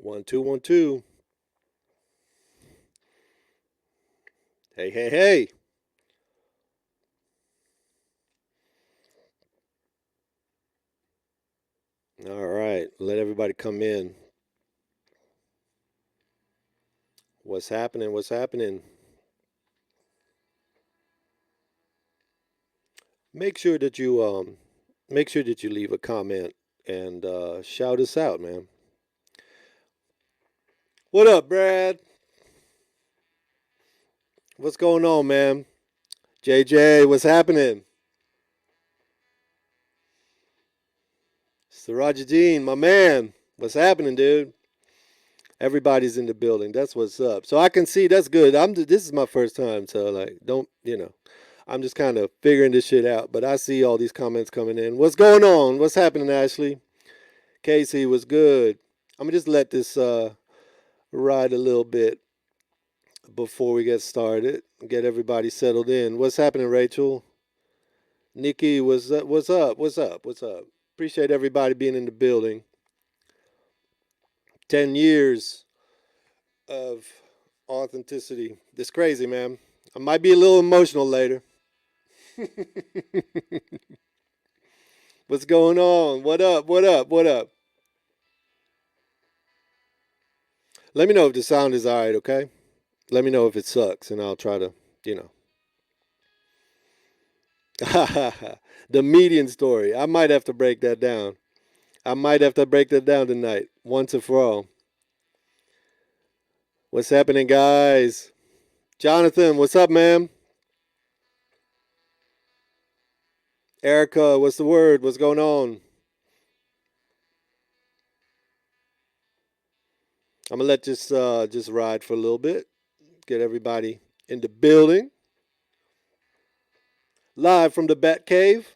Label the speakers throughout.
Speaker 1: 1 2 1 2. Hey, hey, hey. All right, let everybody come in. What's happening? What's happening? Make sure that you leave a comment and shout us out, man. What up, Brad? What's going on, man? JJ, what's happening? Sirajadeen, my man. What's happening, dude? Everybody's in the building. That's what's up. So I can see that's good. This is my first time, so like don't, I'm just kind of figuring this shit out, but I see all these comments coming in. What's going on? What's happening, Ashley? Casey was good. I'm gonna just let this ride a little bit before we get started. Get everybody settled in. What's happening, Rachel? Nikki, what's up? What's up? What's up? Appreciate everybody being in the building. 10 years of authenticity. It's crazy, man. I might be a little emotional later. What's going on? What up? What up? What up? Let me know if the sound is all right, okay? Let me know if it sucks, and I'll try to, you know. The median story. I might have to break that down. I might have to break that down tonight, once and for all. What's happening, guys? Jonathan, what's up, man? Erica, what's the word? What's going on? I'm gonna let this just ride for a little bit. Get everybody in the building. Live from the Bat Cave.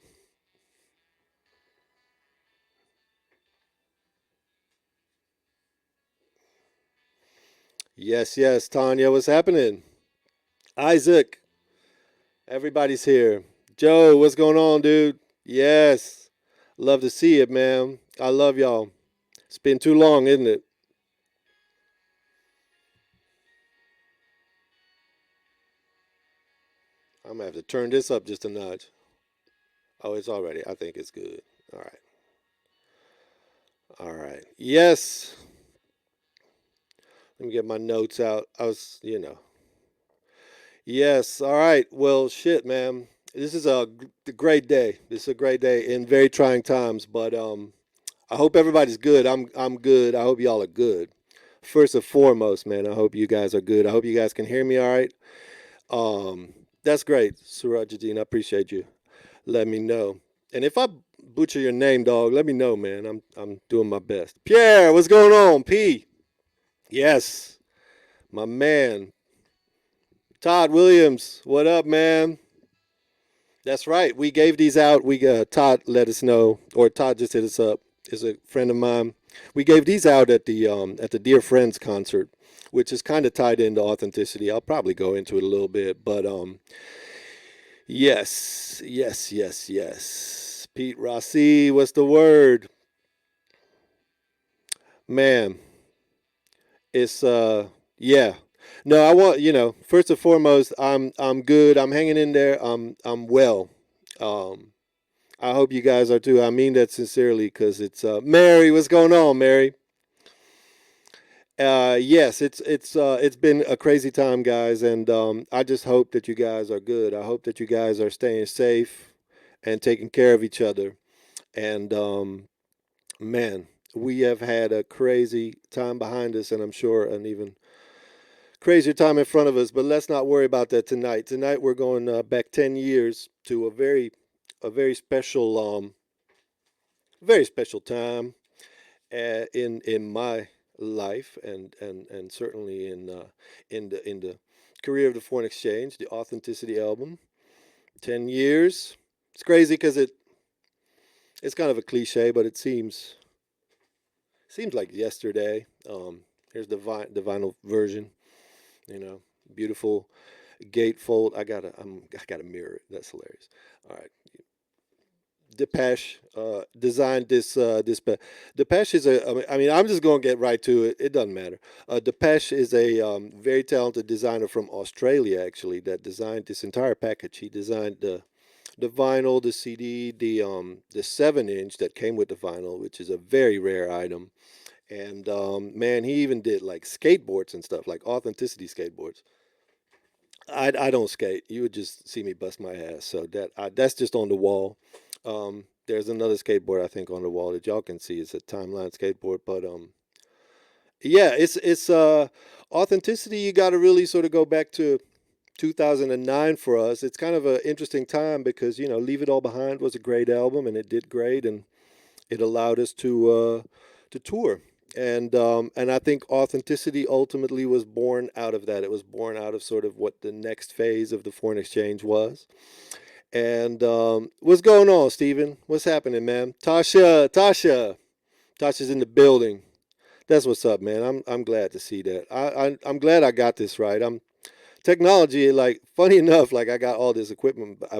Speaker 1: Yes, yes, Tanya, what's happening? Isaac, everybody's here. Joe, what's going on, dude? Yes, love to see it, man. I love y'all. It's been too long, isn't it? I'm gonna have to turn this up just a notch. Oh, it's already. I think it's good. All right. All right. Yes. Let me get my notes out. Yes. All right. Well, shit, man. This is a great day. This is a great day in very trying times, but I hope everybody's good. I'm good. I hope y'all are good. First and foremost, man, I hope you guys are good. I hope you guys can hear me all right. Um, that's great, Surajadeen. I appreciate you. Let me know. And if I butcher your name, dog, let me know, man. I'm doing my best. Pierre, what's going on? P. Yes, my man. Todd Williams, what up, man? That's right. We gave these out. We Todd let us know, or Todd just hit us up. Is a friend of mine. We gave these out at the Dear Friends concert, which is kind of tied into authenticity. I'll probably go into it a little bit, but yes, yes, yes, yes. Pete Rossi, what's the word? Man, it's yeah. No, I want, first and foremost, I'm good. I'm hanging in there. I'm well. Um I hope you guys are too. I mean that sincerely because it's Mary. What's going on, Mary? Yes, it's been a crazy time, guys, and I just hope that you guys are good. I hope that you guys are staying safe and taking care of each other. And man, we have had a crazy time behind us, and I'm sure an even crazier time in front of us. But let's not worry about that tonight. Tonight we're going back 10 years to a very special time in my life, and certainly in the career of the Foreign Exchange, the Authenticity album. 10 years. It's crazy because it's kind of a cliche, but it seems like yesterday. Here's the vinyl version. You know, beautiful gatefold. I gotta mirror it. That's hilarious. All right, Depeche designed Depeche is I mean, I'm just going to get right to it. It doesn't matter. Depeche is a very talented designer from Australia, actually, that designed this entire package. He designed the vinyl, the CD, the 7 inch that came with the vinyl, which is a very rare item. And man, he even did like skateboards and stuff, like authenticity skateboards. I don't skate. You would just see me bust my ass. So that's just on the wall. There's another skateboard I think on the wall that y'all can see. It's a timeline skateboard, but yeah, it's authenticity. You got to really sort of go back to 2009 for us. It's kind of an interesting time because Leave It All Behind was a great album and it did great, and it allowed us to tour. And I think authenticity ultimately was born out of that. It was born out of sort of what the next phase of the foreign exchange was. And what's going on, Stephen? What's happening, man? Tasha's in the building. That's what's up, man. I'm glad to see that. I'm glad I got this right. I'm technology. Like funny enough, like I got all this equipment, but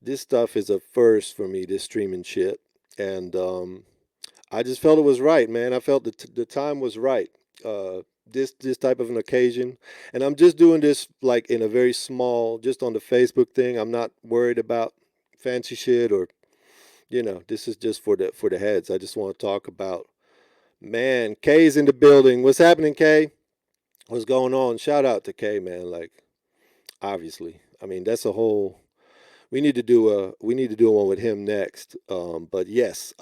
Speaker 1: this stuff is a first for me. This streaming shit, and I just felt it was right, man. I felt the time was right. This type of an occasion, and I'm just doing this like in a very small, just on the Facebook thing. I'm not worried about fancy shit or this is just for the heads. I just want to talk about, man. Kay's in the building. What's happening, Kay? What's going on? Shout out to Kay, man. Like obviously, I mean that's a whole. We need to do one with him next. But yes,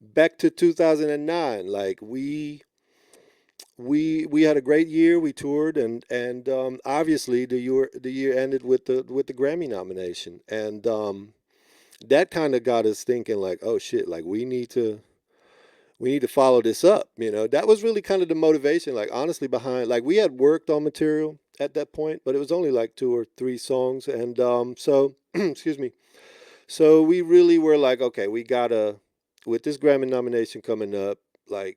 Speaker 1: back to 2009. Like we had a great year. We toured, and obviously the year ended with the Grammy nomination, and that kind of got us thinking like, oh shit, like we need to follow this up. That was really kind of the motivation. Like honestly, behind like we had worked on material at that point, but it was only like two or three songs, and so excuse me. So we really were like, okay, we gotta with this Grammy nomination coming up, like,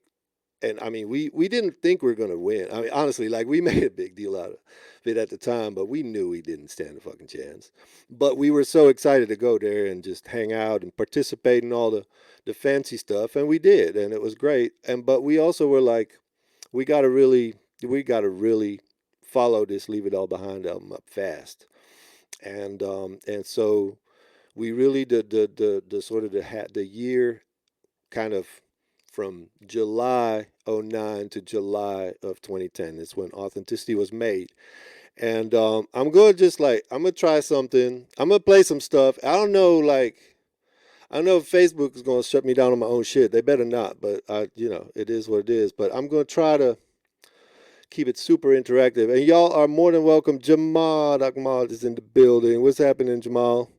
Speaker 1: and I mean, we didn't think we were gonna win. I mean, honestly, like we made a big deal out of it at the time, but we knew we didn't stand a fucking chance. But we were so excited to go there and just hang out and participate in all the fancy stuff, and we did, and it was great. And but we also were like, we gotta really, we gotta really follow this Leave It All Behind album up fast, and so we really the sort of the year kind of from July '09 to July of 2010 is when Authenticity was made. And I'm going to just like, I'm going to try something. I'm going to play some stuff. I don't know, like, I don't know if Facebook is going to shut me down on my own shit. They better not, but it is what it is. But I'm going to try to keep it super interactive. And y'all are more than welcome. Jamal Akmal is in the building. What's happening, Jamal?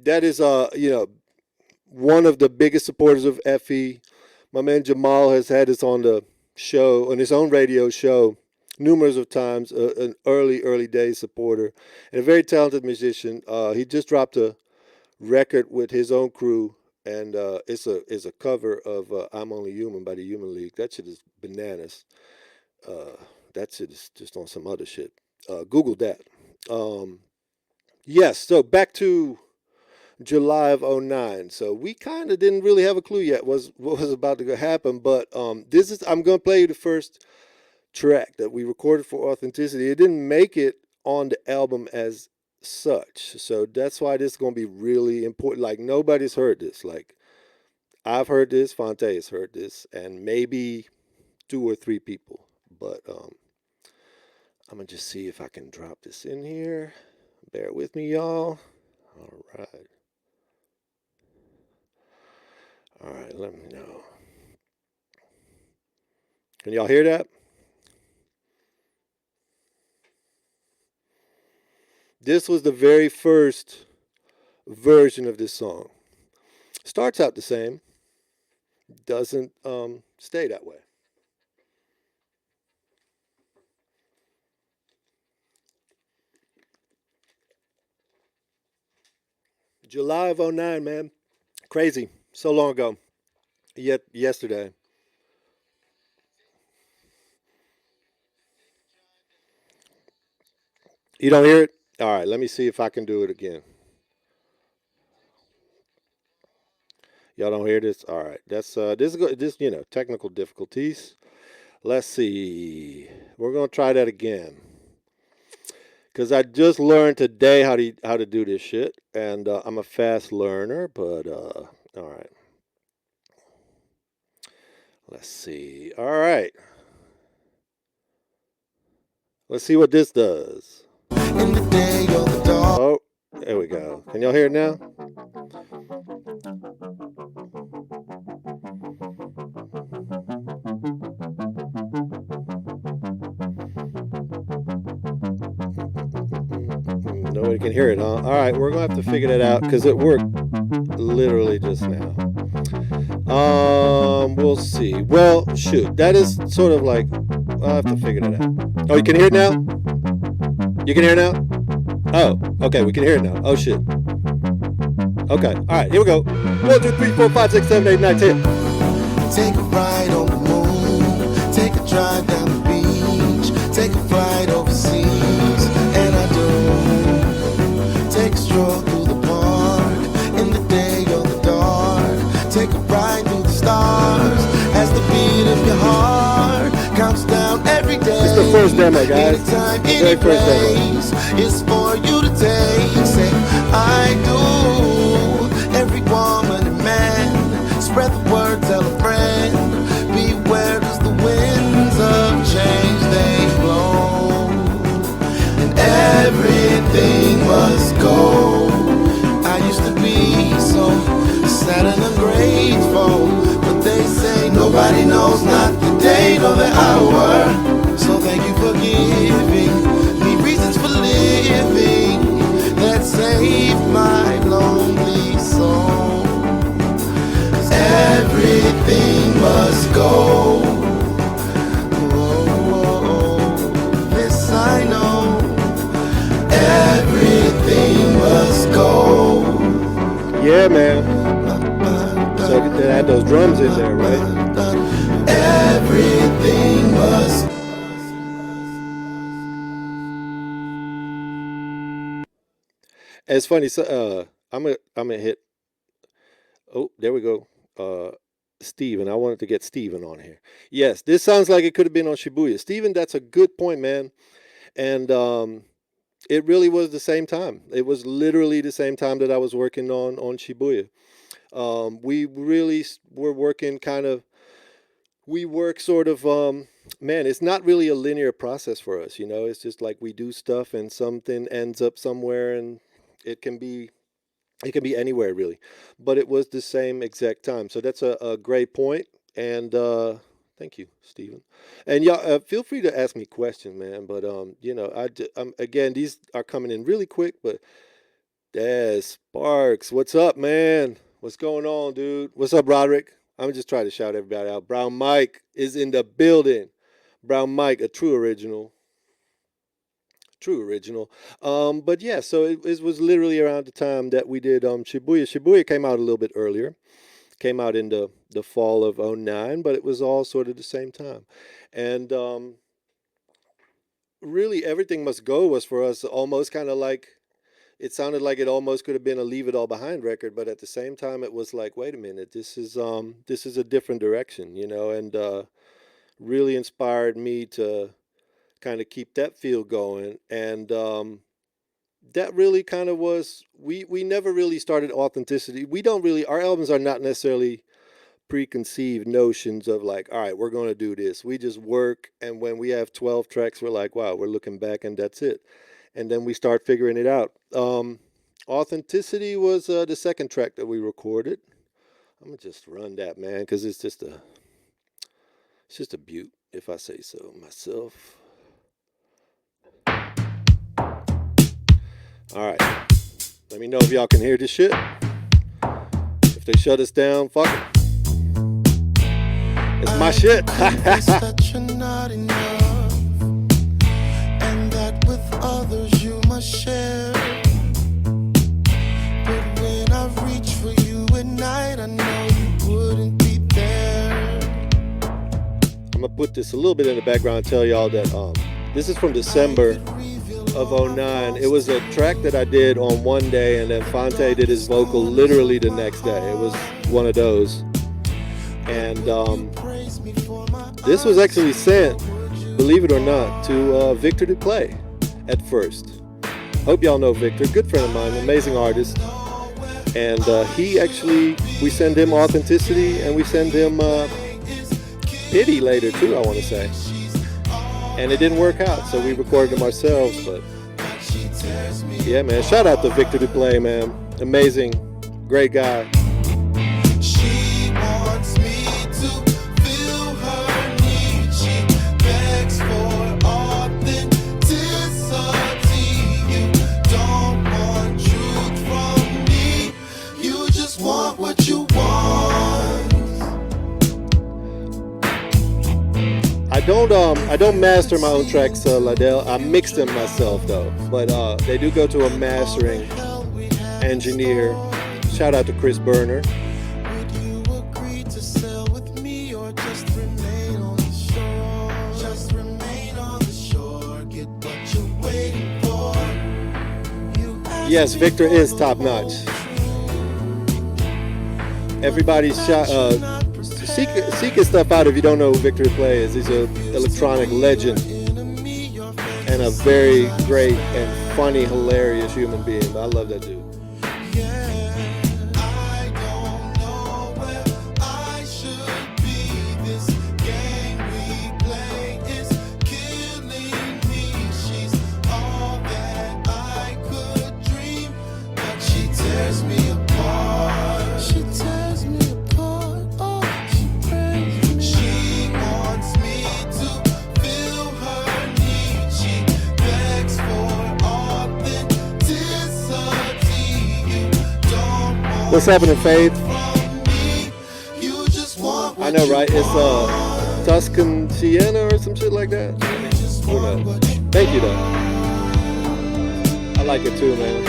Speaker 1: That is, one of the biggest supporters of Effie. My man Jamal has had us on the show, on his own radio show, numerous of times. An early days supporter and a very talented musician. He just dropped a record with his own crew, and it's a cover of "I'm Only Human" by the Human League. That shit is bananas. Uh, that shit is just on some other shit. Google that. Um, yes. So back to July of '09. So we kind of didn't really have a clue yet was what was about to happen. But this is I'm going to play you the first track that we recorded for Authenticity. It didn't make it on the album as such. So that's why this is going to be really important. Like nobody's heard this. Like I've heard this, Fonte has heard this, and maybe two or three people. But I'm going to just see if I can drop this in here. Bear with me, y'all. All right. All right, let me know. Can y'all hear that? This was the very first version of this song. Starts out the same, doesn't stay that way. July of '09, man. Crazy. So long ago. Yet yesterday. You don't hear it? All right, let me see if I can do it again. Y'all don't hear this? All right. That's this is this, technical difficulties. Let's see. We're gonna try that again. Cause I just learned today how to do this shit, and I'm a fast learner. But all right, let's see. All right, let's see what this does. Oh, there we go. Can y'all hear it now? Nobody can hear it, huh? All right, we're gonna have to figure that out because it worked literally just now. We'll see. Well, shoot, that is sort of like I'll have to figure that out. Oh, you can hear it now? You can hear it now? Oh, okay, we can hear it now. Oh shit. Okay, all right, here we go. 1, 2, 3, 4, 5, 6, 7, 8, 9, 10.
Speaker 2: Take a ride on the moon, take a drive down the beach, take a flight overseas, and I do. Take a stroll through the park, in the day or the dark, take a ride through the stars, as the beat of your heart counts down every day.
Speaker 1: It's the first demo, guys.
Speaker 2: Anytime,
Speaker 1: The
Speaker 2: any
Speaker 1: very first demo.
Speaker 2: place, it's for you to take. Say, I do. Every woman and man, spread the word, tell a friend. Beware, cause the winds of change, they blow. And everything must go. I used to be so sad and ungrateful, but they say nobody knows not the day nor the hour. So thank you for giving me reasons for living that save my lonely soul. 'Cause everything must go. This I know. Everything must go.
Speaker 1: Yeah, man. So they had those drums in there, right?
Speaker 2: Everything must.
Speaker 1: It's funny. So, I'm gonna hit. Oh, there we go. Steven. I wanted to get Steven on here. Yes, this sounds like it could have been on Shibuya. Steven, that's a good point, man. And it really was the same time. It was literally the same time that I was working on Shibuya. We really were working kind of. We work sort of. Man, it's not really a linear process for us. It's just like we do stuff and something ends up somewhere, and it can be anywhere really, but it was the same exact time. So that's a great point, and thank you, Stephen. And y'all, feel free to ask me questions, man. But again, these are coming in really quick. But Sparks, what's up, man? What's going on, dude? What's up, Roderick? I'm just trying to shout everybody out. Brown Mike is in the building. Brown Mike, a true original. True original. But yeah, so it was literally around the time that we did Shibuya. Shibuya came out a little bit earlier. Came out in the fall of '09, but it was all sort of the same time. And really, Everything Must Go was for us almost kind of like, it sounded like it almost could have been a Leave It All Behind record, but at the same time, it was like, wait a minute, this is a different direction, and really inspired me to kind of keep that feel going. And that really kind of was, we never really started authenticity. We don't really, our albums are not necessarily preconceived notions of like, all right, we're going to do this. We just work, and when we have 12 tracks, we're like, wow, we're looking back and that's it. And then we start figuring it out. Authenticity was the second track that we recorded. I'm gonna just run that, man, because it's just a beaut, if I say so myself. All right, let me know if y'all can hear this shit. If they shut us down, fuck it. It's my shit.
Speaker 2: And that with others you must share. But when I reach for you at night, I know you wouldn't be there.
Speaker 1: I'm gonna put this a little bit in the background and tell y'all that this is from December of '09. It was a track that I did on one day, and then Fonte did his vocal literally the next day. It was one of those. And this was actually sent, believe it or not, to Victor to play at first. Hope y'all know Victor, good friend of mine, amazing artist. And he actually, we send him Authenticity, and we send him Pity later too, I want to say. And it didn't work out, so we recorded them ourselves. But yeah, man, shout out to Victor Duplay, man, amazing, great guy.
Speaker 2: She wants me to feel her need. She begs for authenticity. You don't want truth from me. You just want what you want.
Speaker 1: I don't master my own tracks, Ladell. I mix them myself though, but they do go to a mastering engineer. Shout out to Chris Berner.
Speaker 2: Would you agree to sail with me or just remain on the shore? Just remain on the shore. Get what you're waiting for.
Speaker 1: Yes, Victor is top notch. Everybody's seek his stuff out if you don't know who Victor Play is. He's an electronic legend and a very great and funny, hilarious human being. I love that dude. What's happening, Faith? I know, right? It's Tuscan Sienna or some shit like that. Who knows? Thank you, though. I like it too, man.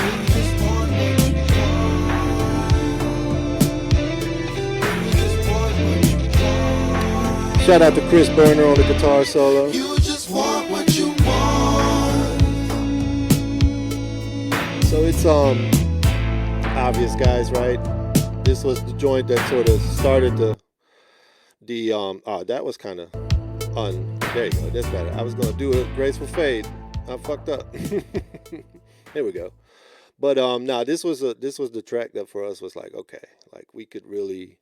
Speaker 1: Shout out to Chris Berner on the guitar solo.
Speaker 2: You just want what you want.
Speaker 1: So it's obvious, guys, right? This was the joint that sort of started that was kind of there you go, that's better. I was gonna do a graceful fade. I fucked up. There we go. But this was the track that for us was like, okay, like we could really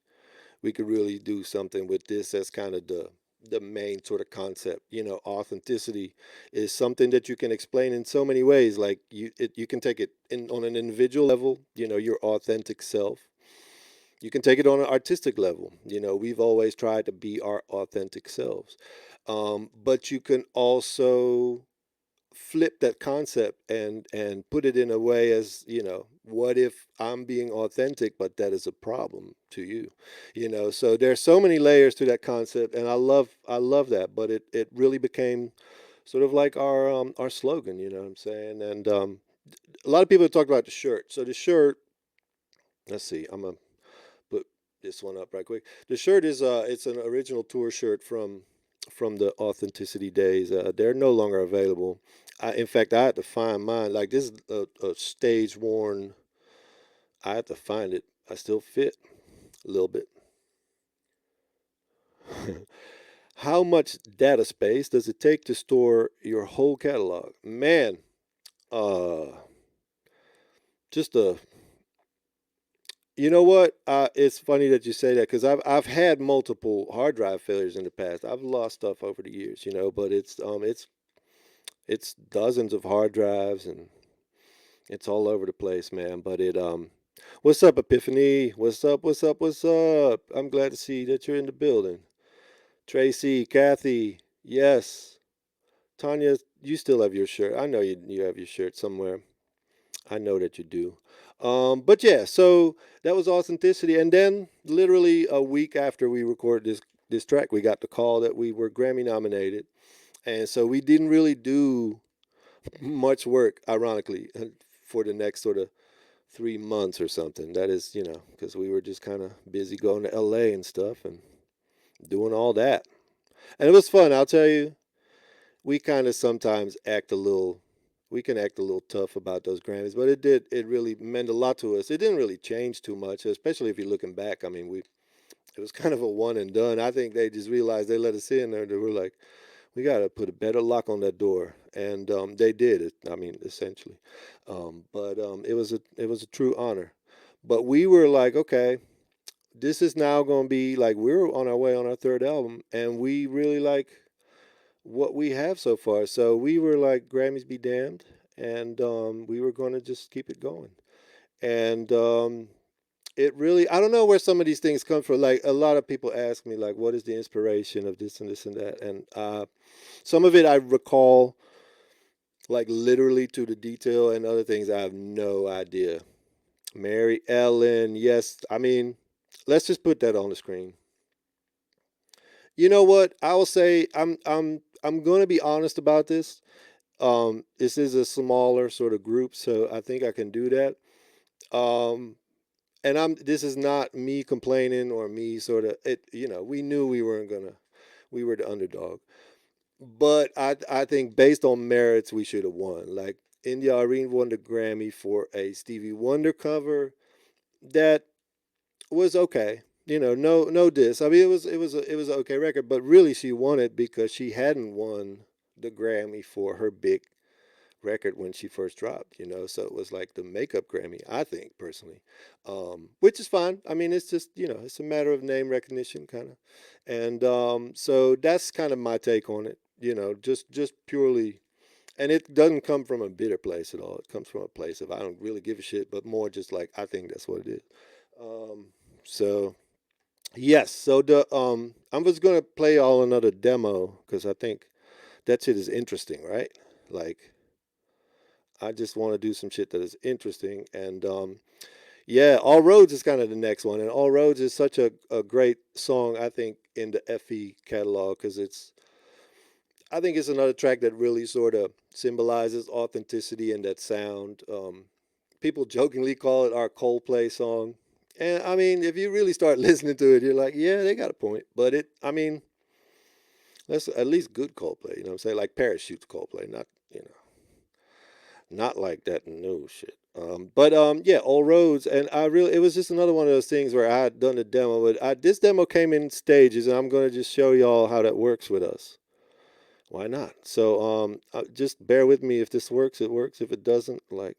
Speaker 1: do something with this as kind of the main sort of concept. You know, authenticity is something that you can explain in so many ways. Like you can take it on an individual level, you know, your authentic self. You can take it on an artistic level. You know, we've always tried to be our authentic selves. But you can also flip that concept and put it in a way as, you know, what if I'm being authentic but that is a problem to you, you know? So there's so many layers to that concept, and I love that. But it really became sort of like our slogan, you know what I'm saying? And a lot of people have talked about the shirt. So the shirt, let's see, I'm gonna put this one up right quick. The shirt is it's an original tour shirt from the Authenticity days. They're no longer available. In fact, I had to find mine. Like this is a stage worn. I had to find it. I still fit a little bit. How much data space does it take to store your whole catalog? Man, uh, just a. You know what? It's funny that you say that because I've had multiple hard drive failures in the past. I've lost stuff over the years, you know, but it's dozens of hard drives and it's all over the place, man. But what's up, Epiphany? What's up? What's up? What's up? I'm glad to see that you're in the building. Tracy, Kathy, yes. Tanya, you still have your shirt. I know you have your shirt somewhere. I know that you do. But yeah, so that was Authenticity. And then literally a week after we recorded this track, we got the call that we were Grammy nominated. And so we didn't really do much work, ironically, for the next sort of 3 months or something. That is, you know, because we were just kind of busy going to LA and stuff and doing all that. And it was fun, I'll tell you. We kind of sometimes act a little we can act a little tough about those Grammys, but it really meant a lot to us. It didn't really change too much, especially if you're looking back. I mean, it was kind of a one and done. I think they just realized they let us in there. They were like, we got to put a better lock on that door, and they did it. I mean, essentially, but it was a true honor. But we were like, okay, this is now going to be like we're on our way on our third album, and we really like what we have so far. So we were like, Grammys be damned, and we were going to just keep it going. And it really, I don't know where some of these things come from. Like a lot of people ask me, like, what is the inspiration of this and this and that, and some of it I recall like literally to the detail, and other things I have no idea. Mary Ellen, yes. I mean, let's just put that on the screen. You know what? I will say I'm going to be honest about this. This is a smaller sort of group, so I think I can do that. Um, and this is not me complaining or me sort of it. You know, we knew we weren't gonna. We were the underdog, but I think based on merits, we should have won. Like India Irene won the Grammy for a Stevie Wonder cover that was okay. You know, no diss. I mean, it was an okay record, but really she won it because she hadn't won the Grammy for her big record when she first dropped. You know, so it was like the makeup Grammy. I think personally, which is fine. I mean, it's just it's a matter of name recognition, kind of, and so that's kind of my take on it. You know, just purely. And it doesn't come from a bitter place at all. It comes from a place of I don't really give a shit, but more just like I think that's what it is. So yes, so I'm just gonna play all another demo because I think that shit is interesting, right? Like I just want to do some shit that is interesting, and yeah, All Roads is kind of the next one, and All Roads is such a great song I think in the FE catalog because I think it's another track that really sort of symbolizes authenticity and that sound. People jokingly call it our Coldplay song. And I mean, if you really start listening to it, you're like, yeah, they got a point. But I mean, that's at least good Coldplay. You know what I'm saying? Like Parachutes Coldplay, not like that new shit. But yeah, All Roads, and it was just another one of those things where I had done the demo, but this demo came in stages, and I'm gonna just show y'all how that works with us. Why not? So just bear with me. If this works, it works. If it doesn't, like,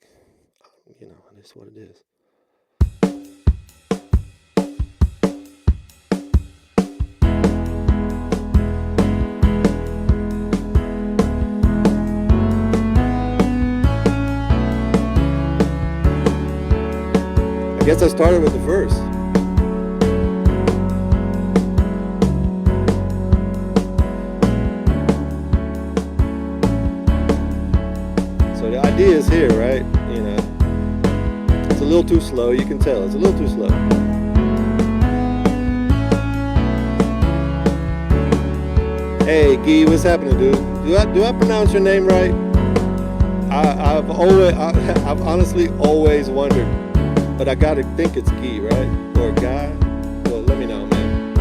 Speaker 1: it is what it is. I guess I started with the verse. So the idea is here, right? You know, it's a little too slow. You can tell it's a little too slow. Hey, Guy, what's happening, dude? Do I pronounce your name right? I've honestly always wondered. But I gotta think it's Guy, right? Or Guy? Well, let me know, man.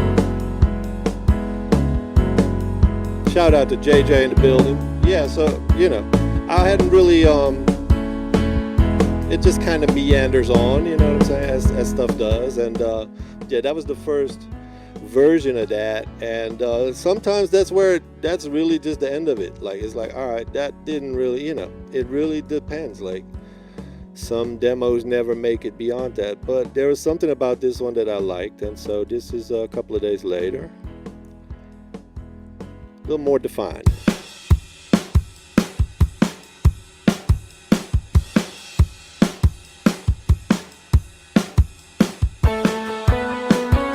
Speaker 1: Shout out to JJ in the building. Yeah, so, I hadn't really, it just kind of meanders on, you know what I'm saying, as stuff does. And, yeah, that was the first version of that. And sometimes that's really just the end of it. Like, it's like, all right, that didn't really, it really depends. Like, some demos never make it beyond that, but there was something about this one that I liked, and so this is a couple of days later, a little more defined.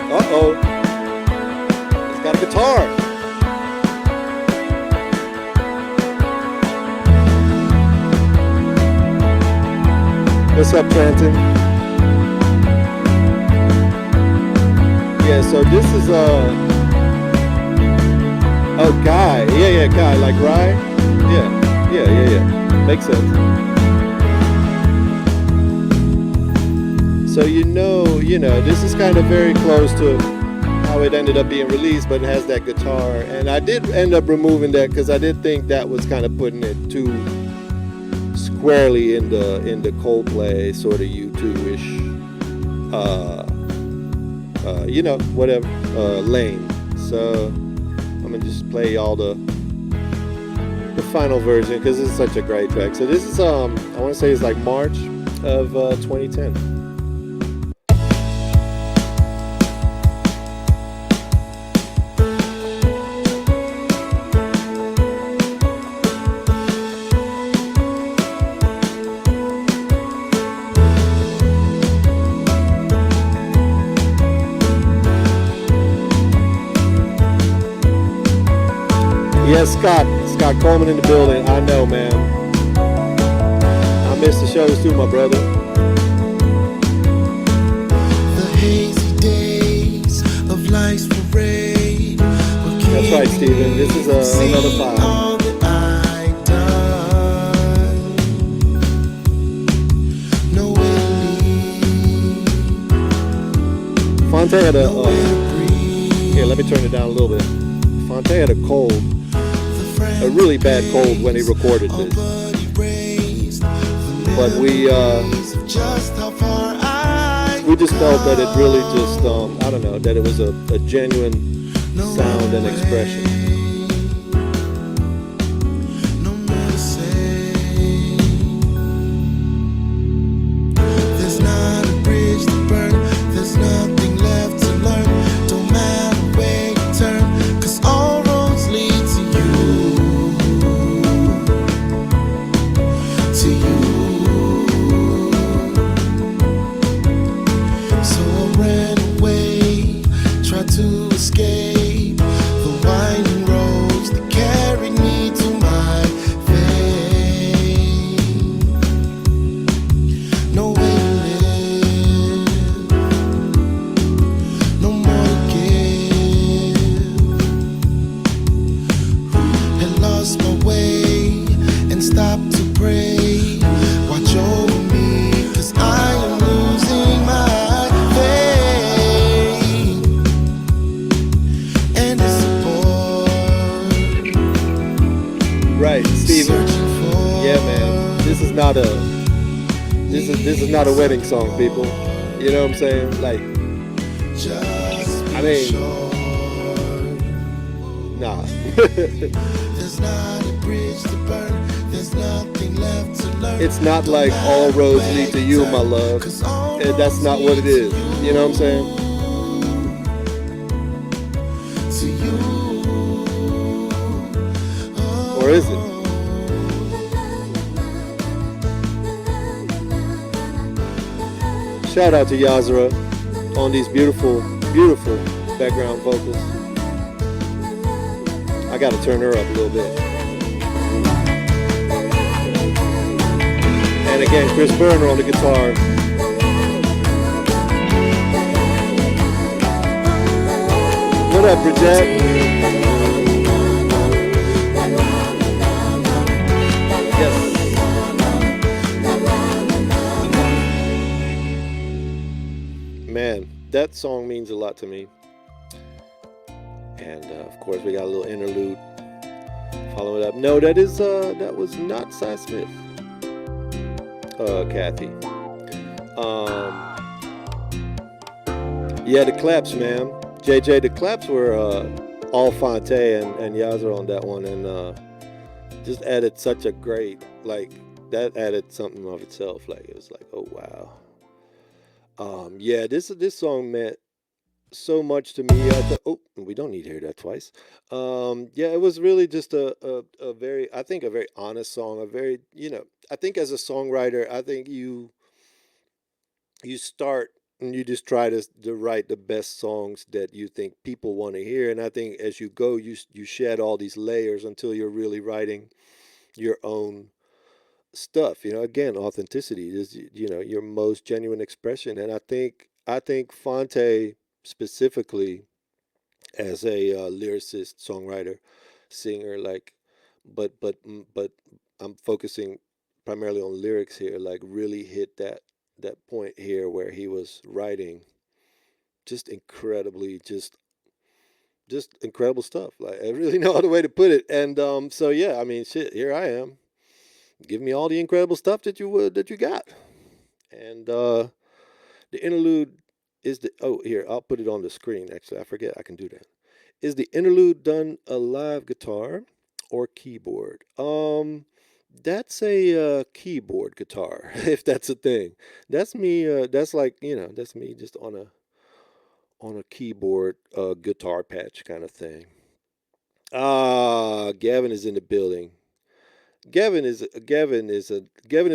Speaker 1: Uh-oh, it's got a guitar. What's up, Trenton? Yeah, so this is Guy. Yeah, Guy, like Rye? Yeah. Makes sense. So this is kind of very close to how it ended up being released, but it has that guitar. And I did end up removing that because I did think that was kind of putting it too squarely in the Coldplay sort of U2-ish, uh, whatever lane. So I'm gonna just play all the final version because it's such a great track. So this is I want to say it's like March of 2010. Yes, Scott Coleman in the building. I know, man. I missed the shows too, my brother.
Speaker 2: The hazy days of life's parade.
Speaker 1: That's right, Steven. This is another file.
Speaker 2: All that I done. Nowhere to leave.
Speaker 1: Fonte had
Speaker 2: Nowhere to breathe.
Speaker 1: here, let me turn it down a little bit. Fonte had a cold, a really bad cold when he recorded this. But we just felt that it really just, I don't know, that it was a genuine sound and expression.
Speaker 2: No more to say. There's not a bridge to burn. There's nothing left to learn. Don't matter where you turn, 'cause all roads lead to you. To you. So I ran away, tried to escape the winding roads that carried me to my fate. No way to live, no more to give. Had lost my way and stopped to pray. Watch over me, 'cause I am losing my faith. And it's a boy
Speaker 1: Right, Steven.
Speaker 2: searching for.
Speaker 1: Yeah, man. This is not a wedding song, people. You know what I'm saying? Like,
Speaker 2: Just
Speaker 1: I
Speaker 2: be
Speaker 1: mean,
Speaker 2: sure.
Speaker 1: nah.
Speaker 2: There's not a bridge to burn. There's nothing left to learn.
Speaker 1: It's not like all roads lead to you, my love. That's not what it is. You know what I'm saying?
Speaker 2: To you.
Speaker 1: Or is it? Shout out to Yazra on these beautiful, beautiful background vocals. I gotta turn her up a little bit. And again, Chris Berner on the guitar. What up, Bridget? Yes. Man, that song means a lot to me. And of course, we got a little interlude. Follow it up. No, that was not Cy Smith. Kathy. Yeah, the claps, man. JJ, the claps were all Fonte and Yazra on that one, and just added such a great, like, that added something of itself. Like, it was like, oh wow. Yeah, this song meant so much to me. Oh, we don't need to hear that twice. Yeah, it was really just a very, I think, a very honest song. A very, I think as a songwriter, I think you start and you just try to write the best songs that you think people want to hear. And I think as you go, you shed all these layers until you're really writing your own stuff. Again, authenticity is your most genuine expression. And I think Fonte specifically, as a lyricist, songwriter, singer, like, but I'm focusing primarily on lyrics here. Like, really hit that point here where he was writing just incredibly, just incredible stuff. Like, I really know other way to put it. And so yeah, I mean, shit. Here I am, Give me all the incredible stuff that you got. And the interlude is the here, I'll put it on the screen. Actually, I forget I can do that. Is the interlude done a live guitar or keyboard? That's a keyboard guitar, if that's a thing. That's me. That's like that's me just on a keyboard guitar patch kind of thing. Ah, Gavin is in the building. Gavin is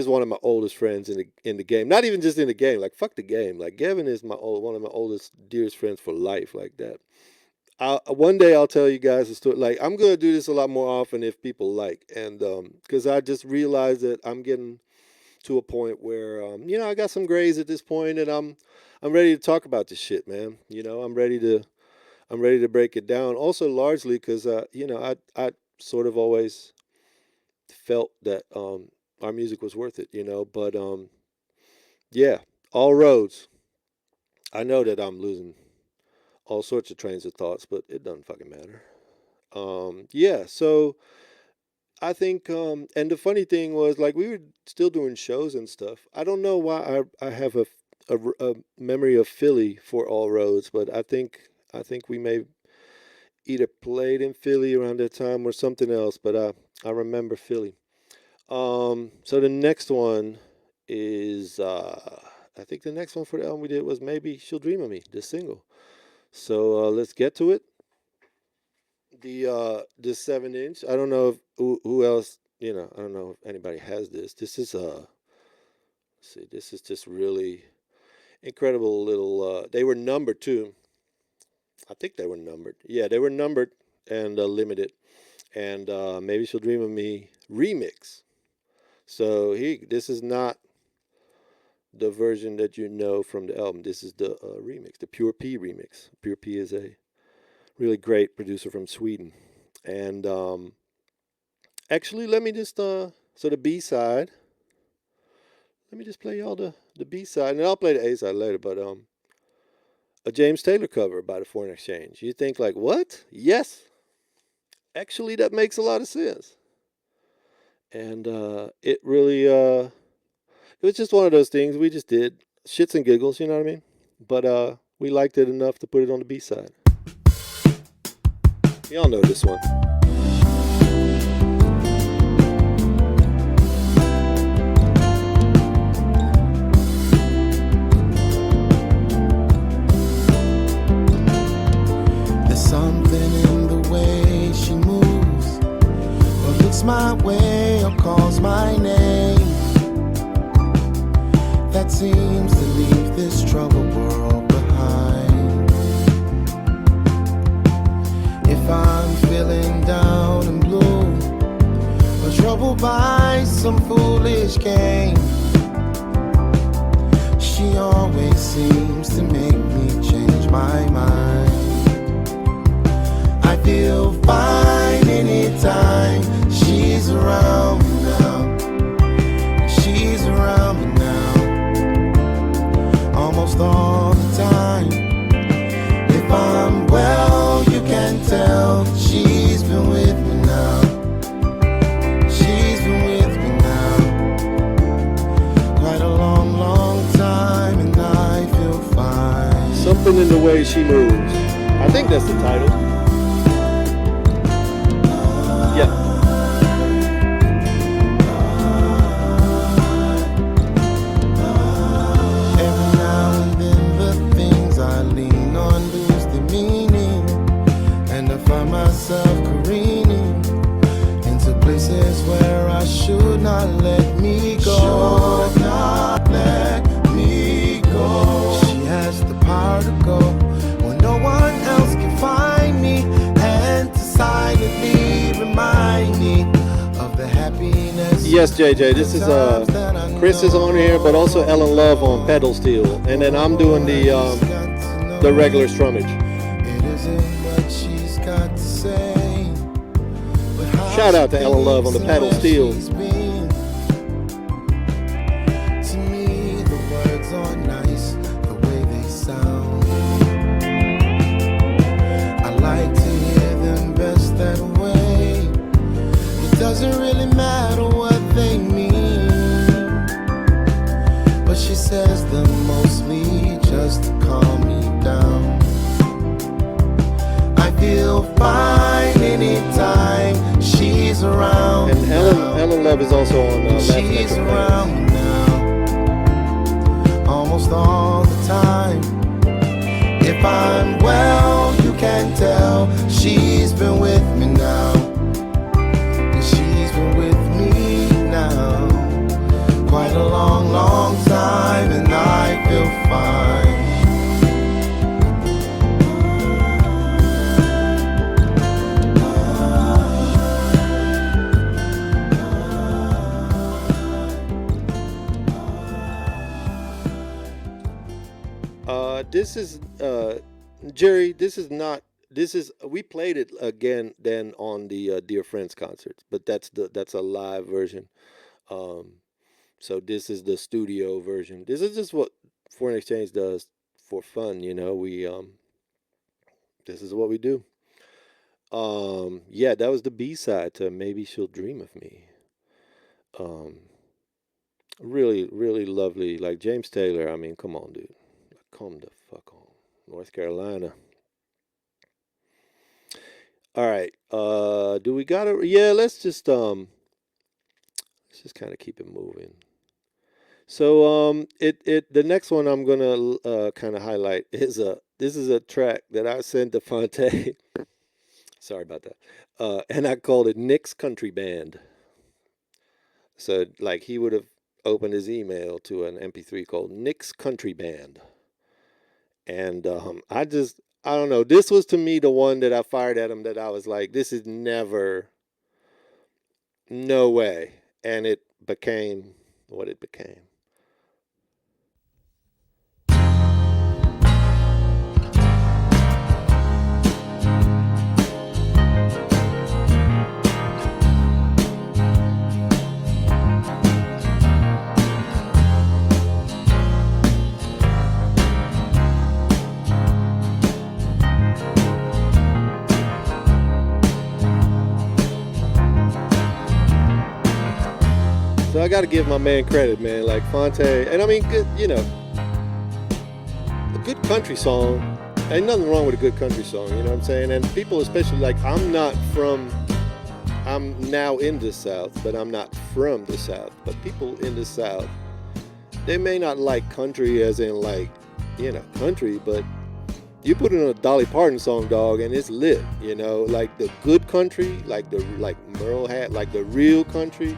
Speaker 1: one of my oldest friends in the game. Not even just in the game. Like fuck the game. Like Gavin is one of my oldest dearest friends for life. Like that. One day I'll tell you guys a story. Like I'm gonna do this a lot more often if people like, and because I just realized that I'm getting to a point where I got some grays at this point, and I'm ready to talk about this shit, man. I'm ready to break it down. Also, largely because I sort of always felt that our music was worth it, But yeah, all roads. I know that I'm losing all sorts of trains of thoughts, but it doesn't fucking matter. Yeah, so I think, and the funny thing was, like, we were still doing shows and stuff. I don't know why I have a memory of Philly for all roads, but I think we may either played in Philly around that time or something else, but I remember Philly. So the next one is I think the next one for the album we did was maybe She'll Dream of Me, the single. So let's get to it. The 7 inch. I don't know if who else, I don't know if anybody has this. This is let's see, this is just really incredible little they were numbered too. I think they were numbered. Yeah, they were numbered and limited. And maybe She'll Dream of Me remix. So this is not the version that you know from the album. This is the remix, the Pure P remix. Pure P is a really great producer from Sweden. And actually, let me just so the B side. Let me just play y'all the B side, and I'll play the A side later. But a James Taylor cover by the Foreign Exchange. You think like what? Yes, actually, that makes a lot of sense. And it really it was just one of those things we just did shits and giggles, you know what I mean? But we liked it enough to put it on the B side. Y'all know this one.
Speaker 2: There's something in the way she moves, or looks my way, or calls my name, that seems to leave this troubled world behind. If I'm feeling down and blue, or troubled by some foolish game, she always seems to make me change my mind. I feel fine anytime she's around me now. She's around me now, almost all the time. If I'm well, you can tell she's been with me now. She's been with me now quite a long, long time, and I feel fine.
Speaker 1: Something in the way she moves. I think that's the title. Yeah.
Speaker 2: Every now and then the things I lean on lose their meaning, and I find myself careening into places where I should not let me go. Should not let me go. She has the power to go when no one else can find me, and to silently remind me of the happiness.
Speaker 1: Yes, JJ. This is Chris is on here, but also Ellen Love on pedal steel, and then I'm doing the regular strummage.
Speaker 2: It isn't what she's got to say, but how
Speaker 1: Shout out to
Speaker 2: she
Speaker 1: Ellen Love on the
Speaker 2: thinks
Speaker 1: pedal
Speaker 2: and
Speaker 1: steel.
Speaker 2: what she's been. To me, the words are nice, the way they sound. I like to hear them best that way. It doesn't really matter what they mean.
Speaker 1: this is Jerry. This is not. This is we played it again then on the Dear Friends concerts, but that's a live version. Um, so this is the studio version. This is just what Foreign Exchange does for fun. We this is what we do. Yeah, that was the B side to Maybe She'll Dream of Me. Um, really, really lovely. Like James Taylor. I mean, come on, dude. Like, come the fuck on. North Carolina. All right. Do we got it? Yeah, let's just kind of keep it moving. So it the next one I'm gonna kind of highlight is this is a track that I sent to Fonte. Sorry about that. And I called it Nick's Country Band. So like he would have opened his email to an MP3 called Nick's Country Band, and I don't know. This was to me the one that I fired at him that I was like, this is never, no way, and it became what it became. So I got to give my man credit, man. Like Fonte, and I mean, good, a good country song. Ain't nothing wrong with a good country song, you know what I'm saying? And people, especially like, I'm now in the South, but I'm not from the South. But people in the South, they may not like country as in like, country, but you put it in a Dolly Parton song, dog, and it's lit, like the good country, like Merle had, like the real country.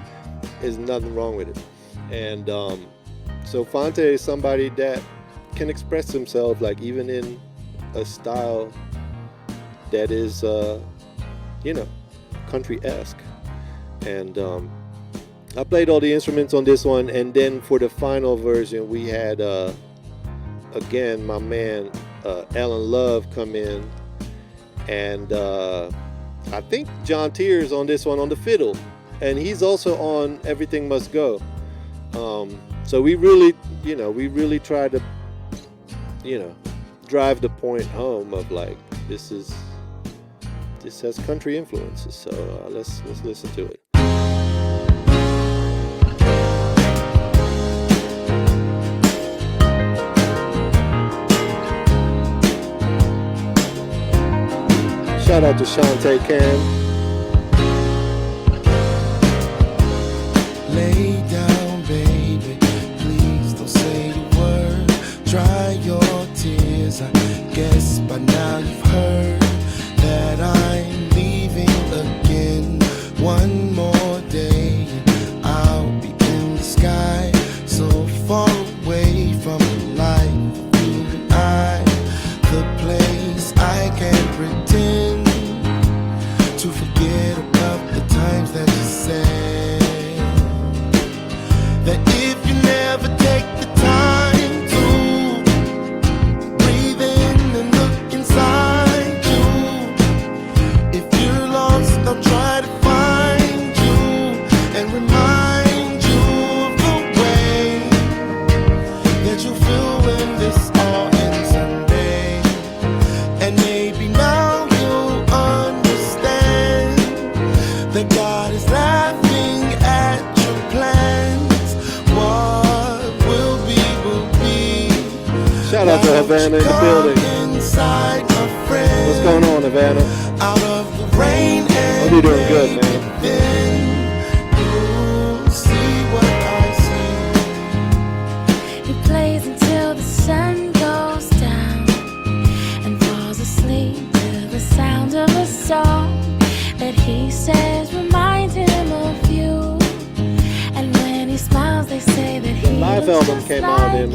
Speaker 1: Is nothing wrong with it. And so Fonte is somebody that can express himself like even in a style that is country-esque. And I played all the instruments on this one, and then for the final version we had again my man Alan Love come in, and I think John Tears on this one on the fiddle. And he's also on Everything Must Go. So we really try to, drive the point home of like, this has country influences. So let's listen to it. Shout out to Shantae Cam.
Speaker 2: Lay down, baby, please don't say a word. Dry your tears, I guess by now you've heard that I'm leaving again. One more day and I'll be in the sky, so far away from the life of you and I. The place I can't pretend to forget about the times that you said. That if you never take the time to breathe in and look inside you, if you're lost, I'll try to find you and remind you of the way that you feel when this all ends someday. And maybe now you'll understand that God is laughing at your plans.
Speaker 1: Shout out to Havana in the building. What's going on, Havana? Hope you're doing good, man.
Speaker 3: He plays until the sun goes down and falls asleep to the sound of a song that he says reminds him of you. And when he smiles, they say that he
Speaker 1: live album came out in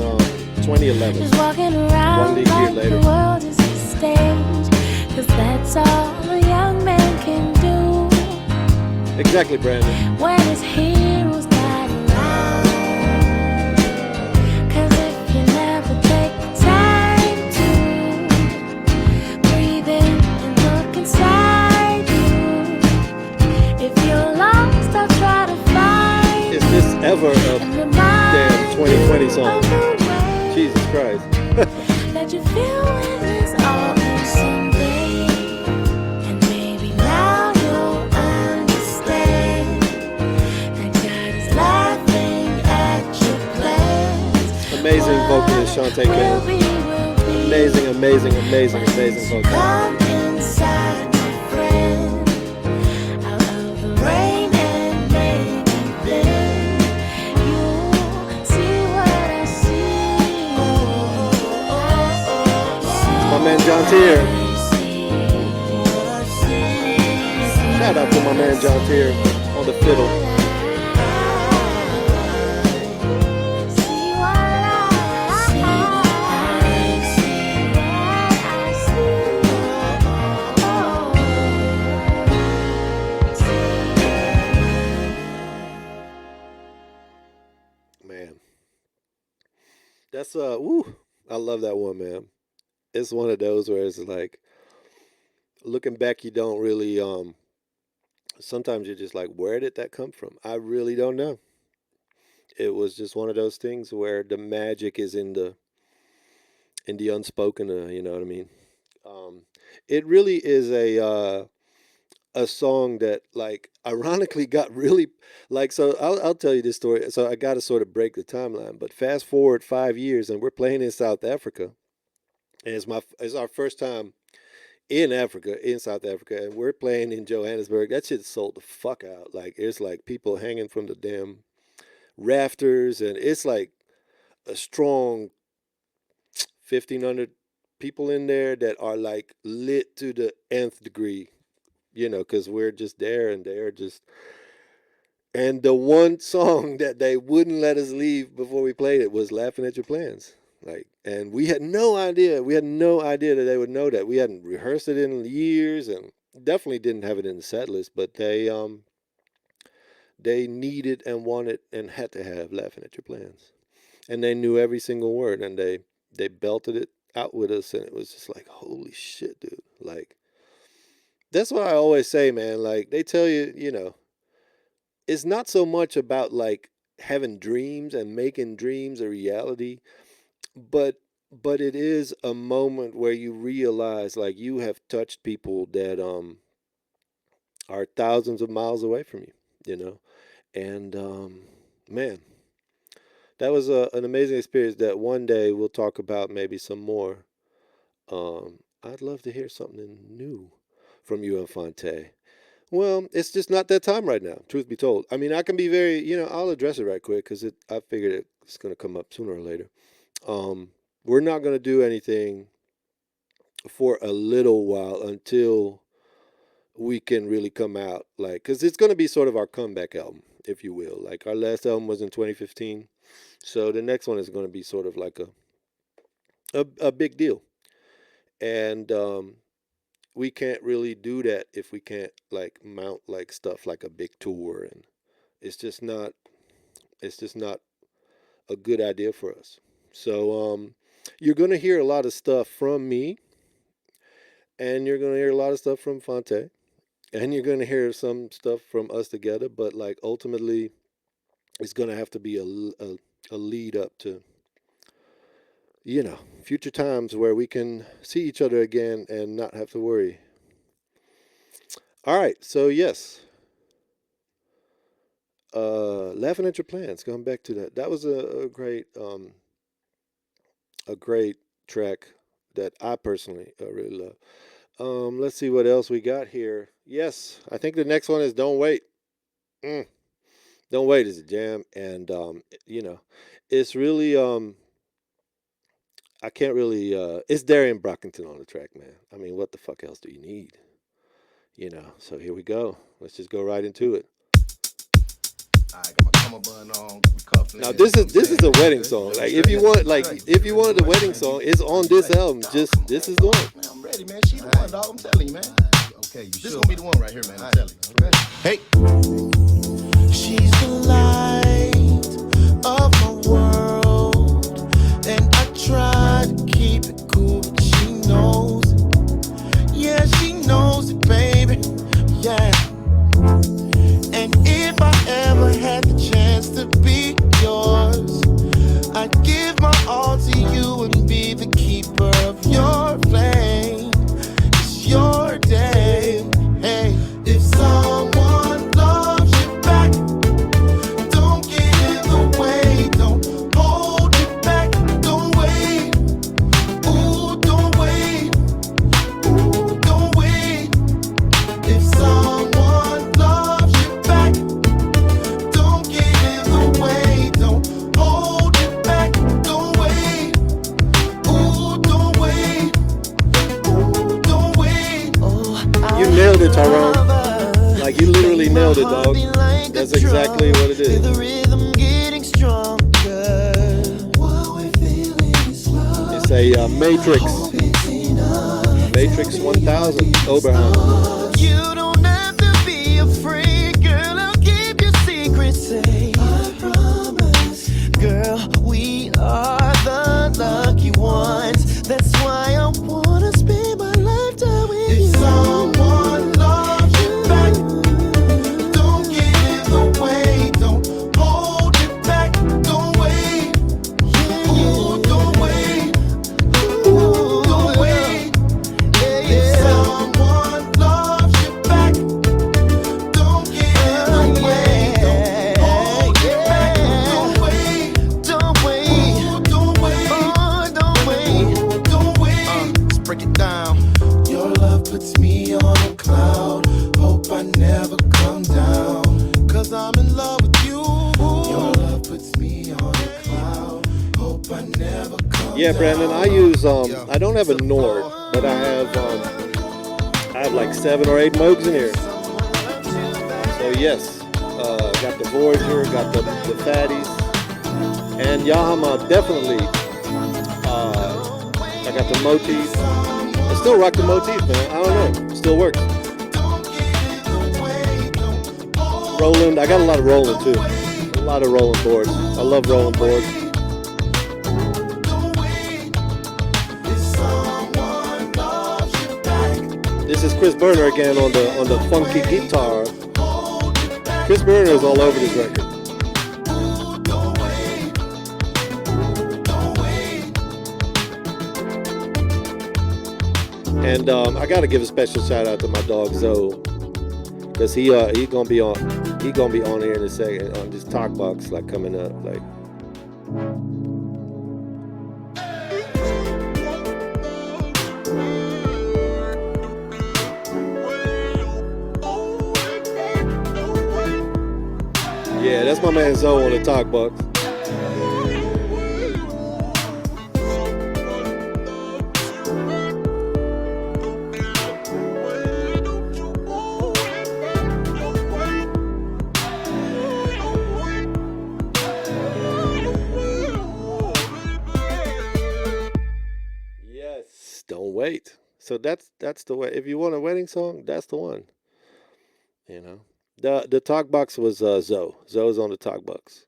Speaker 1: 2011.
Speaker 3: just walking around like the world is a stage, 'cause that's all a young man can do.
Speaker 1: Exactly, Brandon.
Speaker 3: When his heroes died around. 'Cause if you never take the time
Speaker 1: ever a damn 2020 song. Jesus Christ.
Speaker 3: That you feel when it's all in someday. And maybe now you'll understand that God is laughing at your plans.
Speaker 1: Amazing vocalist Shantae Kane. Amazing, amazing, amazing, amazing vocalist.
Speaker 3: Come inside, my friend, out of the rain and maybe then you'll see what I see.
Speaker 1: My man John Tier. Shout out to my man John Tier on the fiddle. Man, that's woo, I love that one, man. It's one of those where it's like looking back, you don't really sometimes you're just like, where did that come from? I really don't know. It was just one of those things where the magic is in the unspoken, you know what I mean? It really is a song that, like, ironically got really, like, so I'll tell you this story. So I got to sort of break the timeline, but fast forward 5 years and we're playing in South Africa, and it's our first time in South Africa, and we're playing in Johannesburg. That shit sold the fuck out. Like, it's like people hanging from the damn rafters, and it's like a strong 1,500 people in there that are like lit to the nth degree, you know, because we're just there and they're just. And the one song that they wouldn't let us leave before we played it was "Laughing at Your Plans." Like, and we had no idea. We had no idea that they would know that. We hadn't rehearsed it in years, and definitely didn't have it in the set list. But they needed and wanted and had to have "Laughing at Your Plans," and they knew every single word, and they belted it out with us, and it was just like, holy shit, dude. Like, that's why I always say, man, like, they tell you, you know, it's not so much about like having dreams and making dreams a reality, but it is a moment where you realize, like, you have touched people that are thousands of miles away from you, you know. And man, that was an amazing experience that one day we'll talk about, maybe some more. I'd love to hear something new from you, Infante. Well, it's just not that time right now, truth be told. I mean, I can be very, you know, I'll address it right quick because I figured it's going to come up sooner or later. We're not going to do anything for a little while until we can really come out, like, because it's going to be sort of our comeback album, if you will. Like, our last album was in 2015, so the next one is going to be sort of like a big deal. And we can't really do that if we can't, like, mount like stuff like a big tour, and it's just not a good idea for us. So you're gonna hear a lot of stuff from me, and you're gonna hear a lot of stuff from Fonte, and you're gonna hear some stuff from us together. But, like, ultimately, it's gonna have to be a lead up to, you know, future times where we can see each other again and not have to worry. All right, so yes, Laughing at Your Plans. Going back to that, that was a great track that I personally really love. Let's see what else we got here. Yes, I think the next one is "Don't Wait." "Don't Wait" is a jam, and you know, it's really I can't really. It's Darian Brockington on the track, man. I mean, what the fuck else do you need? You know. So here we go. Let's just go right into it.
Speaker 4: I got my cummerbund on, cufflinks.
Speaker 1: Now this is a wedding song. Like, if you wanted a wedding song, it's on this album. Just this is the one.
Speaker 4: Man, I'm ready, man. She the one, dog. I'm telling you, man. Okay, you this gonna be the one right here, man. I'm telling you. Okay.
Speaker 2: Hey. She's the light of my world, and I try to keep it cool, but she knows it. Yeah, she knows it, baby. Yeah. And if I ever had the chance to be
Speaker 1: you nailed it, dog. That's exactly what it is.
Speaker 2: The rhythm getting stronger. What we're feeling is love.
Speaker 1: It's a Matrix 1000 Oberheim.
Speaker 2: You don't have to be afraid, girl. I'll keep your secret safe. I promise, girl. We are the lucky ones. That's why I wanna spend my lifetime with you. If someone loves you back, don't get in the way. Don't hold it back. Don't wait. Ooh, don't wait. Ooh, don't wait. If someone loves you back, don't get in the way. Don't hold it back. Don't wait. Don't wait. Ooh, don't wait. Oh, don't wait. Don't wait. Let's break it down. Your love puts me on a cloud. Hope I never come down. Cause I'm in love with you. Your love puts me on a cloud. Hope I never come
Speaker 1: Yeah, Brandon, I use I don't have a Nord, but I have like 7 or 8 Moogs in here. So yes, got the Voyager, got the Fatties, and Yamaha definitely. I got the Motif. I still rock the Motif, man. I don't know, still works. Roland, I got a lot of Roland too. A lot of Roland boards. I love Roland boards. This is Chris Berner again on the funky guitar. Chris Berner is all over this record. And I gotta give a special shout out to my dog Zoe, cause he gonna be on here in a second on this talk box like coming up like. Yeah, that's my man Zoe on the talk box. Yes, don't wait. So that's the way. If you want a wedding song, that's the one. You know, the talk box was Zoe. Zoe's on the talk box.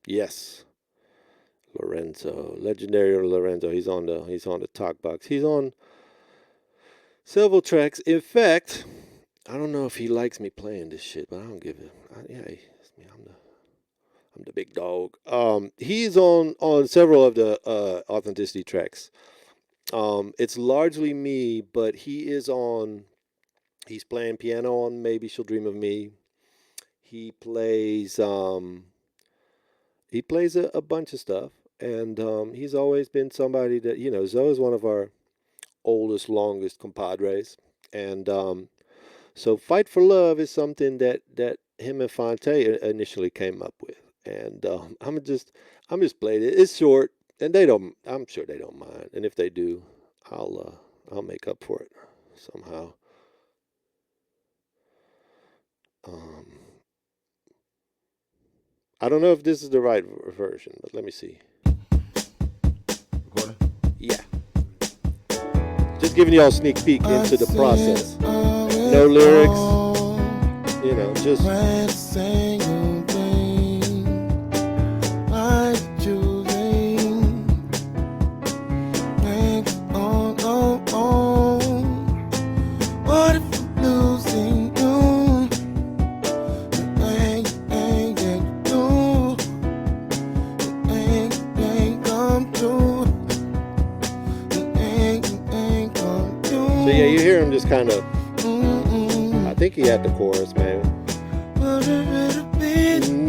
Speaker 1: Yes, Lorenzo, legendary Lorenzo. He's on the talk box. He's on several tracks. In fact, I don't know if he likes me playing this shit, but I don't give it. I'm the big dog. He's on several of the authenticity tracks. It's largely me, but he's playing piano on Maybe She'll Dream of Me. He plays a bunch of stuff, and he's always been somebody that, Zoe is one of our oldest, longest compadres, and so Fight for Love is something that him and Fonte initially came up with, and I'm just playing it. It's short, and I'm sure they don't mind, and if they do, I'll make up for it somehow. I don't know if this is the right version, but let me see.
Speaker 4: Recording?
Speaker 1: Yeah. Just giving y'all a sneak peek into the process. No lyrics, just. So yeah, you hear him just kind of. I think he had the chorus, man.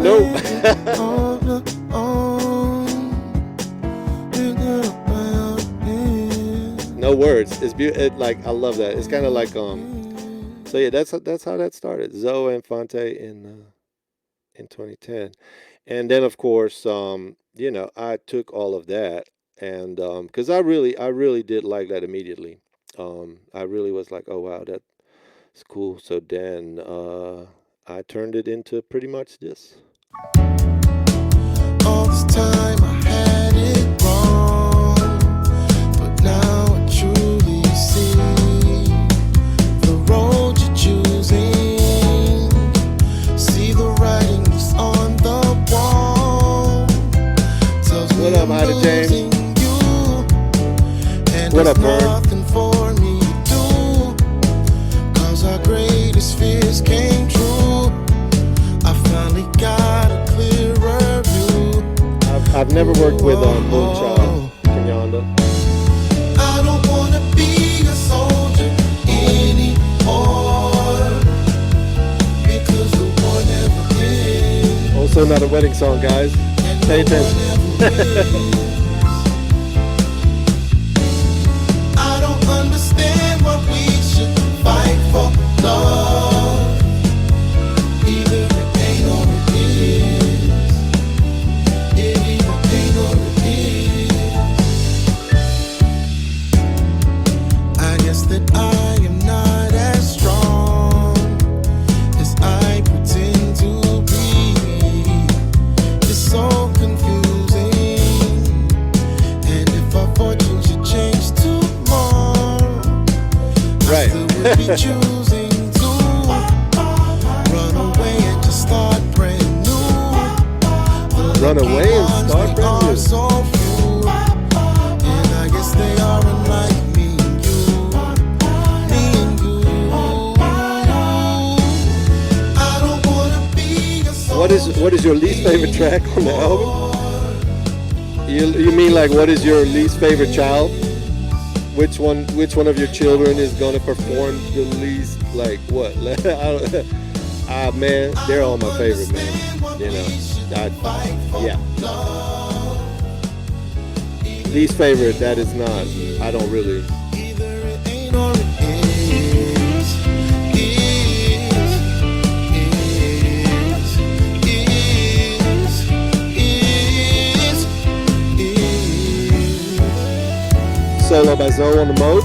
Speaker 1: Nope. No words. It's beautiful. Like I love that. It's kind of like So yeah, that's how that started. Zoe and Fonte in 2010, and then of course I took all of that and because I really did like that immediately. I really was like, oh wow, It's cool. So Dan, I turned it into pretty much this.
Speaker 2: All this time I had it wrong, but now I truly see the road you're choosing. See the writings on the wall. Tells me
Speaker 1: What up,
Speaker 2: I'm
Speaker 1: Ida James?
Speaker 2: losing you, and
Speaker 1: What
Speaker 2: there's
Speaker 1: up, Vern?
Speaker 2: nothing for me to do, 'cause our greatest fears came true. I finally got a clearer view.
Speaker 1: I've never worked with Moonchild Kenyatta.
Speaker 2: I don't wanna be a soldier anymore, because the war never ends.
Speaker 1: Also not a wedding song, guys. Pay attention.
Speaker 2: I don't understand why we should fight for love. Either it ain't or it is. It either ain't or it is. I guess that I am not as strong as I pretend to be. It's so confusing. And if our fortune should change tomorrow,
Speaker 1: Right.
Speaker 2: I still would be choosing to run away and just start brand new. The
Speaker 1: Run
Speaker 2: lucky
Speaker 1: away and
Speaker 2: ones,
Speaker 1: start
Speaker 2: they
Speaker 1: brand
Speaker 2: are
Speaker 1: new.
Speaker 2: so few, and I guess they are unlike me and you. Me and you. I don't wanna be a
Speaker 1: What is your least favorite track on the album? You mean like what is your least favorite child? Which one of your children is gonna perform the least? Like what? Man, they're all my favorite, man. You know, yeah. Least favorite, that is not. I don't really.
Speaker 2: Either it ain't or it is.
Speaker 1: Solo by Zoe on the mode.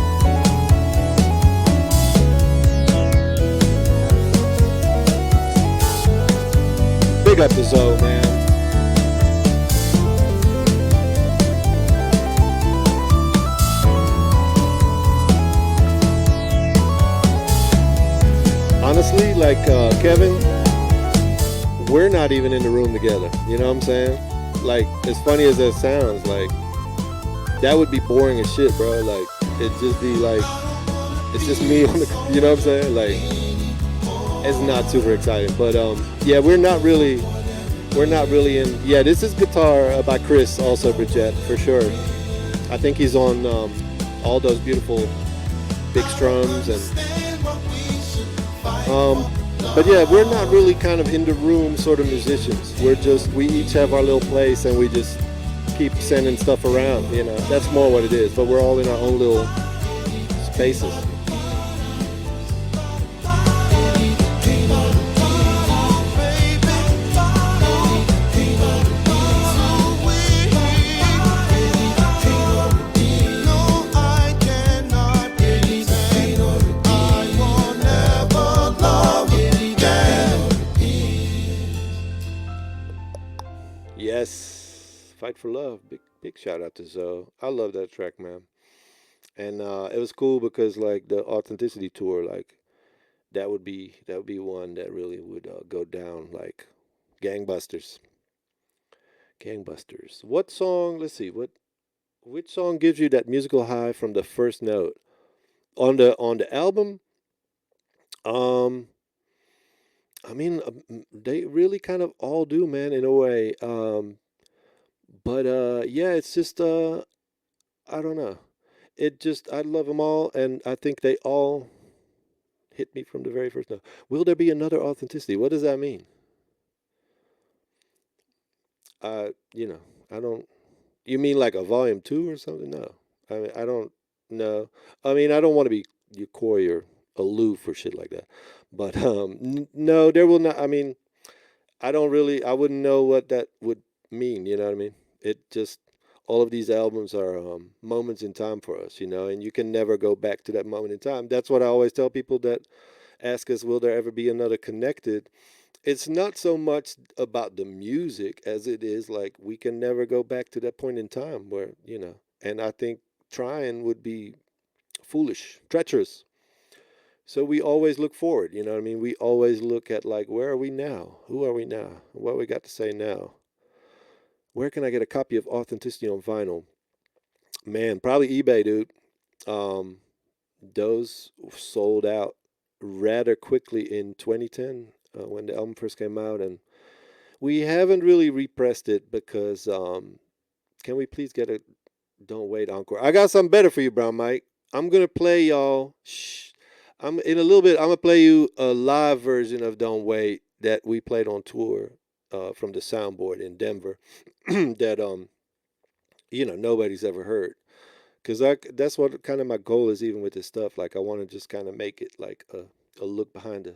Speaker 1: Big up to Zoe, man. Honestly, like Kevin, we're not even in the room together. You know what I'm saying? Like, as funny as that sounds, like, that would be boring as shit, bro. Like, it'd just be like, it's just me on the, you know what I'm saying? Like, it's not super exciting. But, yeah, we're not really in, yeah, this is guitar by Chris, also, Bridget, for sure. I think he's on all those beautiful big strums and, but yeah, we're not really kind of in the room sort of musicians. We each have our little place and we just keep sending stuff around, you know. That's more what it is, but we're all in our own little spaces. Yes, Fight for Love. Big shout out to Zoe. I love that track, man. And it was cool because like the Authenticity tour, like that would be one that really would go down like gangbusters. Gangbusters. What song? Let's see. Which song gives you that musical high from the first note on the album? Um, I mean, they really kind of all do, man, in a way. But yeah, it's just I don't know. It just I love them all, and I think they all hit me from the very first note. Will there be another Authenticity? What does that mean? You know, I don't. You mean like a volume two or something? No, I mean I don't know. I mean I don't want to be coy or aloof or shit like that. But no, there will not. I mean, I don't really. I wouldn't know what that would mean. You know what I mean? It just all of these albums are moments in time for us. You know, and you can never go back to that moment in time. That's what I always tell people that ask us, will there ever be another Connected? It's not so much about the music as it is like we can never go back to that point in time where, and I think trying would be foolish, treacherous. So we always look forward, you know what I mean? We always look at like, where are we now? Who are we now? What we got to say now? Where can I get a copy of Authenticity on vinyl? Man, probably eBay, dude. Um, those sold out rather quickly in 2010 when the album first came out, and we haven't really repressed it because can we please get a Don't Wait encore? I got something better for you, Brown Mike. I'm gonna play y'all. Shh. I'm in a little bit. I'm gonna play you a live version of Don't Wait that we played on tour from the soundboard in Denver. That nobody's ever heard. Cause that's what kind of my goal is even with this stuff. Like I want to just kind of make it like a look behind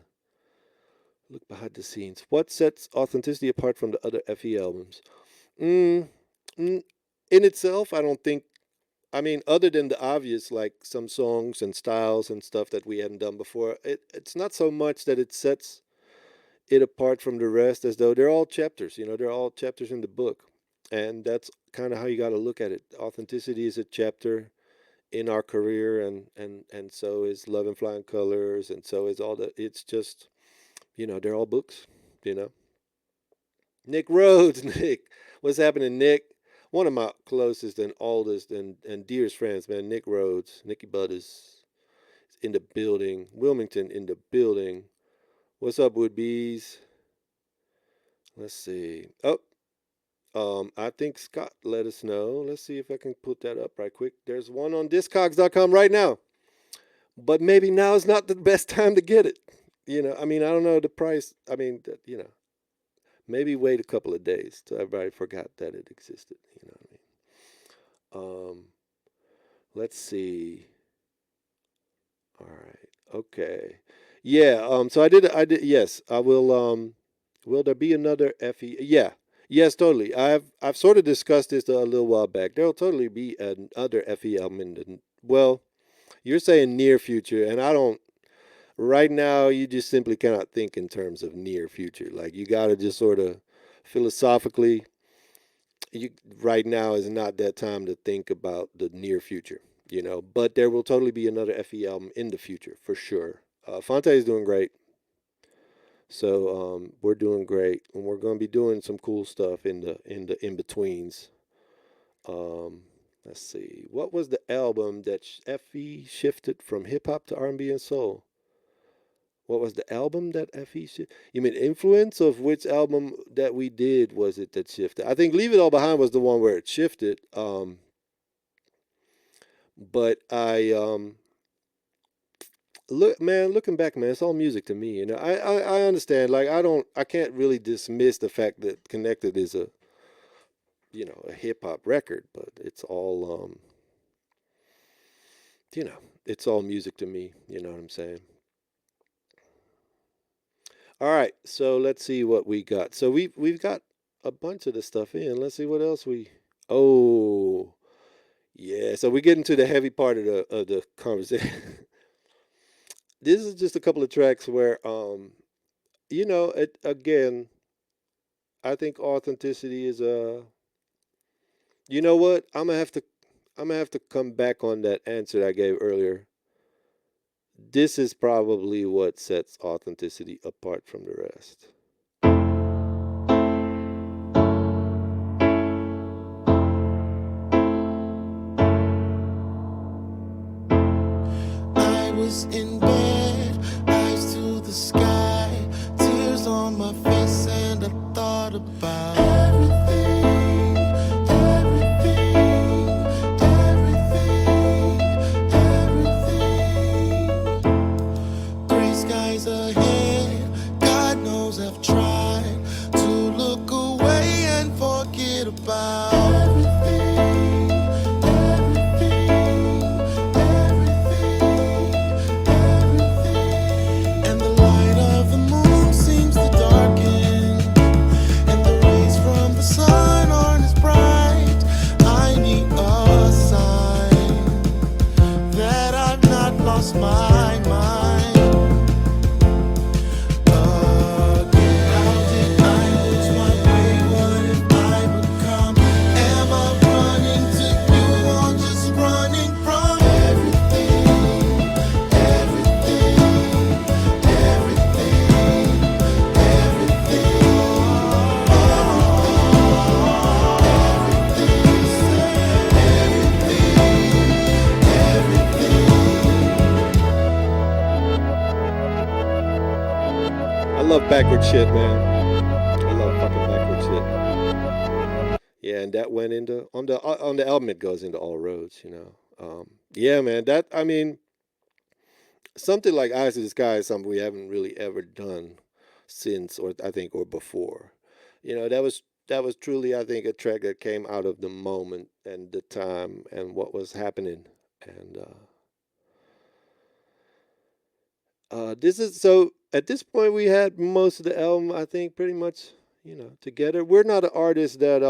Speaker 1: the scenes. What sets Authenticity apart from the other FE albums? Mm, in itself, I don't think. I mean, other than the obvious, like some songs and styles and stuff that we hadn't done before, it's not so much that it sets it apart from the rest as though they're all chapters. They're all chapters in the book. And that's kind of how you got to look at it. Authenticity is a chapter in our career, and so is Love and Flying Colors, and so is all the. It's just, they're all books. You know. Nick Rhodes, Nick, what's happening, Nick? One of my closest and oldest and dearest friends, man. Nick Rhodes, Nicky Butters, is in the building. Wilmington in the building. What's up, Wood Bees? Let's see. Oh, I think Scott let us know. Let's see if I can put that up right quick. There's one on discogs.com right now. But maybe now is not the best time to get it. I mean, I don't know the price. I mean, maybe wait a couple of days till everybody forgot that it existed. You know what I mean? Let's see. All right. Okay. Yeah. So I did. Yes, I will. Will there be another FE? Yeah. Yes, totally. I've sort of discussed this a little while back. There'll totally be another FE album in the, well, you're saying near future, and I don't. Right now, you just simply cannot think in terms of near future. Like you got to just sort of philosophically. Right now is not that time to think about the near future. But there will totally be another FE album in the future for sure. Fonte is doing great. So we're doing great, and we're going to be doing some cool stuff in the in betweens. Let's see, what was the album that Fe shifted from hip hop to R&B and soul? What was the album that Fe shifted? You mean influence of which album that we did was it that shifted? I think Leave It All Behind was the one where it shifted. But looking back, man, it's all music to me. I understand. Like I can't really dismiss the fact that Connected is a hip hop record, but it's all it's all music to me. You know what I'm saying? All right, so let's see what we got. So we've got a bunch of the stuff in. Let's see what else we. Oh, yeah. So we get into the heavy part of the conversation. This is just a couple of tracks where again, I think Authenticity is you know what? I'm gonna have to come back on that answer that I gave earlier. This is probably what sets Authenticity apart from the rest.
Speaker 2: I was in bed, eyes to the sky, tears on my face, and I thought about everything, everything, everything, everything. Gray skies ahead, God knows I've tried to look away and forget about everything, everything, everything, everything.
Speaker 1: I love backward shit, man. I love fucking backward shit. Yeah, and that went into on the album. It goes into all roads, you know. Yeah, man. That I mean, something like Eyes of the Sky is something we haven't really ever done since, or I think, or before. You know, that was truly, I think, a track that came out of the moment and the time and what was happening. And this is so. At this point, we had most of the album, I think, pretty much, you know, together. We're not an artist that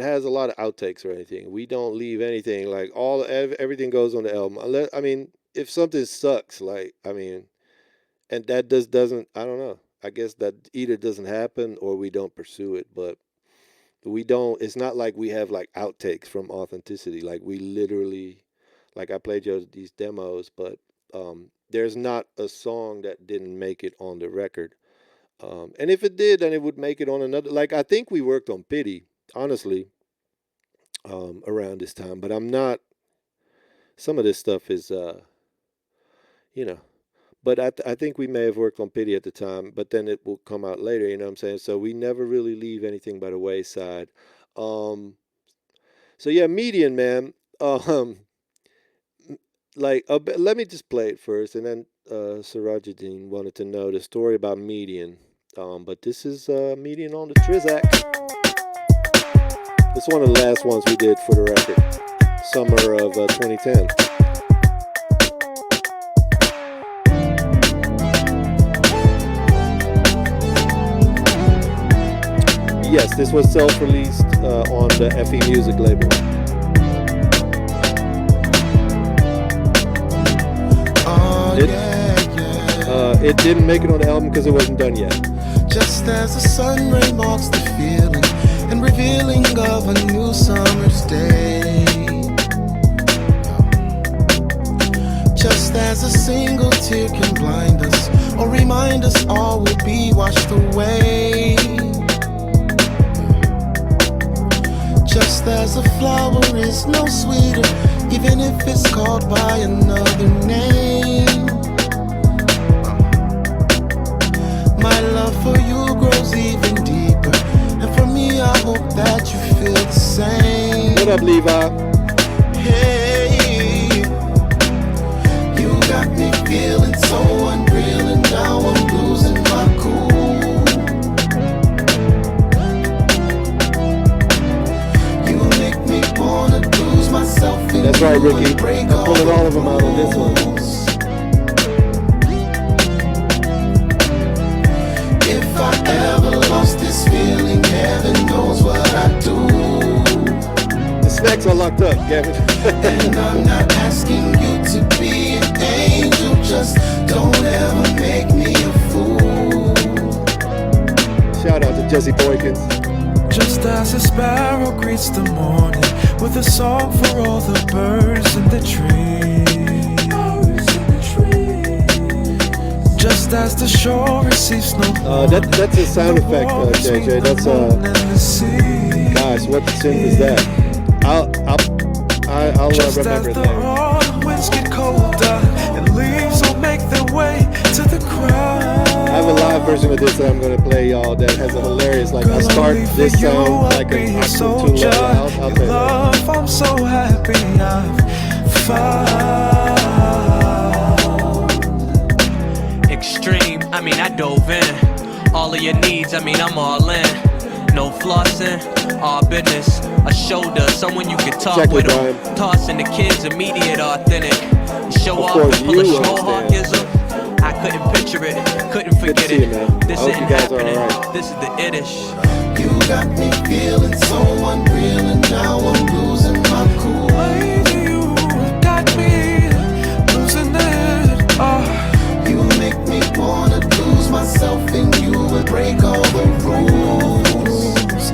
Speaker 1: has a lot of outtakes or anything. We don't leave anything like everything goes on the album. Unless I mean, if something sucks, like I mean, and that doesn't, I don't know. I guess that either doesn't happen or we don't pursue it. But we don't. It's not like we have like outtakes from Authenticity. Like we literally, like I played you these demos, but there's not a song that didn't make it on the record. And if it did, then it would make it on another. Like I think we worked on Pity, honestly, around this time. But I'm not. Some of this stuff is, you know. But I think we may have worked on Pity at the time, but then it will come out later. You know what I'm saying? So we never really leave anything by the wayside. Um, so yeah, Median, man. Like, let me just play it first, and then Sirajuddin wanted to know the story about Median. But this is Median on the Trizak. It's one of the last ones we did for the record, summer of 2010. Yes, this was self-released on the FE Music label. It didn't make it on the album because it wasn't done yet.
Speaker 2: Just as the sun ray marks the feeling and revealing of a new summer's day. Just as a single tear can blind us or remind us all will be washed away. Just as a flower is no sweeter, even if it's called by another name. My love for you grows even deeper, and for me I hope that you feel the same.
Speaker 1: What up, Levi?
Speaker 2: Hey, you got me feeling so unreal, and now I'm losing my cool. You make me wanna lose myself in
Speaker 1: That's right,
Speaker 2: you
Speaker 1: Ricky.
Speaker 2: and break
Speaker 1: I'm pulling all of them out on this one.
Speaker 2: If I ever lost this feeling, heaven knows what I'd do.
Speaker 1: The snacks are locked up, Gavin.
Speaker 2: And I'm not asking you to be an angel, just don't ever make me a fool.
Speaker 1: Shout out to Jesse Boykins.
Speaker 5: Just as a sparrow greets the morning with a song for all the birds in the tree. Just as the shore receives no
Speaker 1: That's a sound effect, JJ. That's gosh, what synth is that? I'll remember
Speaker 5: the
Speaker 1: that.
Speaker 5: autumn winds get colder and leaves will make their way to the ground.
Speaker 1: I have a live version of this that I'm gonna play, y'all. That has a hilarious, like I start this sound like an octave tune level. I'll play that.
Speaker 5: I'm so happy I've found.
Speaker 6: Extreme, I mean I dove in. All of your needs, I mean I'm all in. No flossing, all business. A shoulder, someone you can talk
Speaker 1: Exactly,
Speaker 6: with them.
Speaker 1: Brian.
Speaker 6: Tossing the kids, immediate, authentic. Show
Speaker 1: Of
Speaker 6: off
Speaker 1: course,
Speaker 6: and full of
Speaker 1: you
Speaker 6: schmohawkism. I couldn't picture it, couldn't
Speaker 1: Good to
Speaker 6: forget
Speaker 1: see you,
Speaker 6: it.
Speaker 1: man.
Speaker 6: This
Speaker 1: I hope
Speaker 6: isn't
Speaker 1: you guys are
Speaker 6: happening.
Speaker 1: alright.
Speaker 6: This is the iddish.
Speaker 2: You got me feeling so unreal, and now I'm losing my cool.
Speaker 5: Lady, you got me losing it.
Speaker 2: You make me wanna lose myself in you and break all the rules.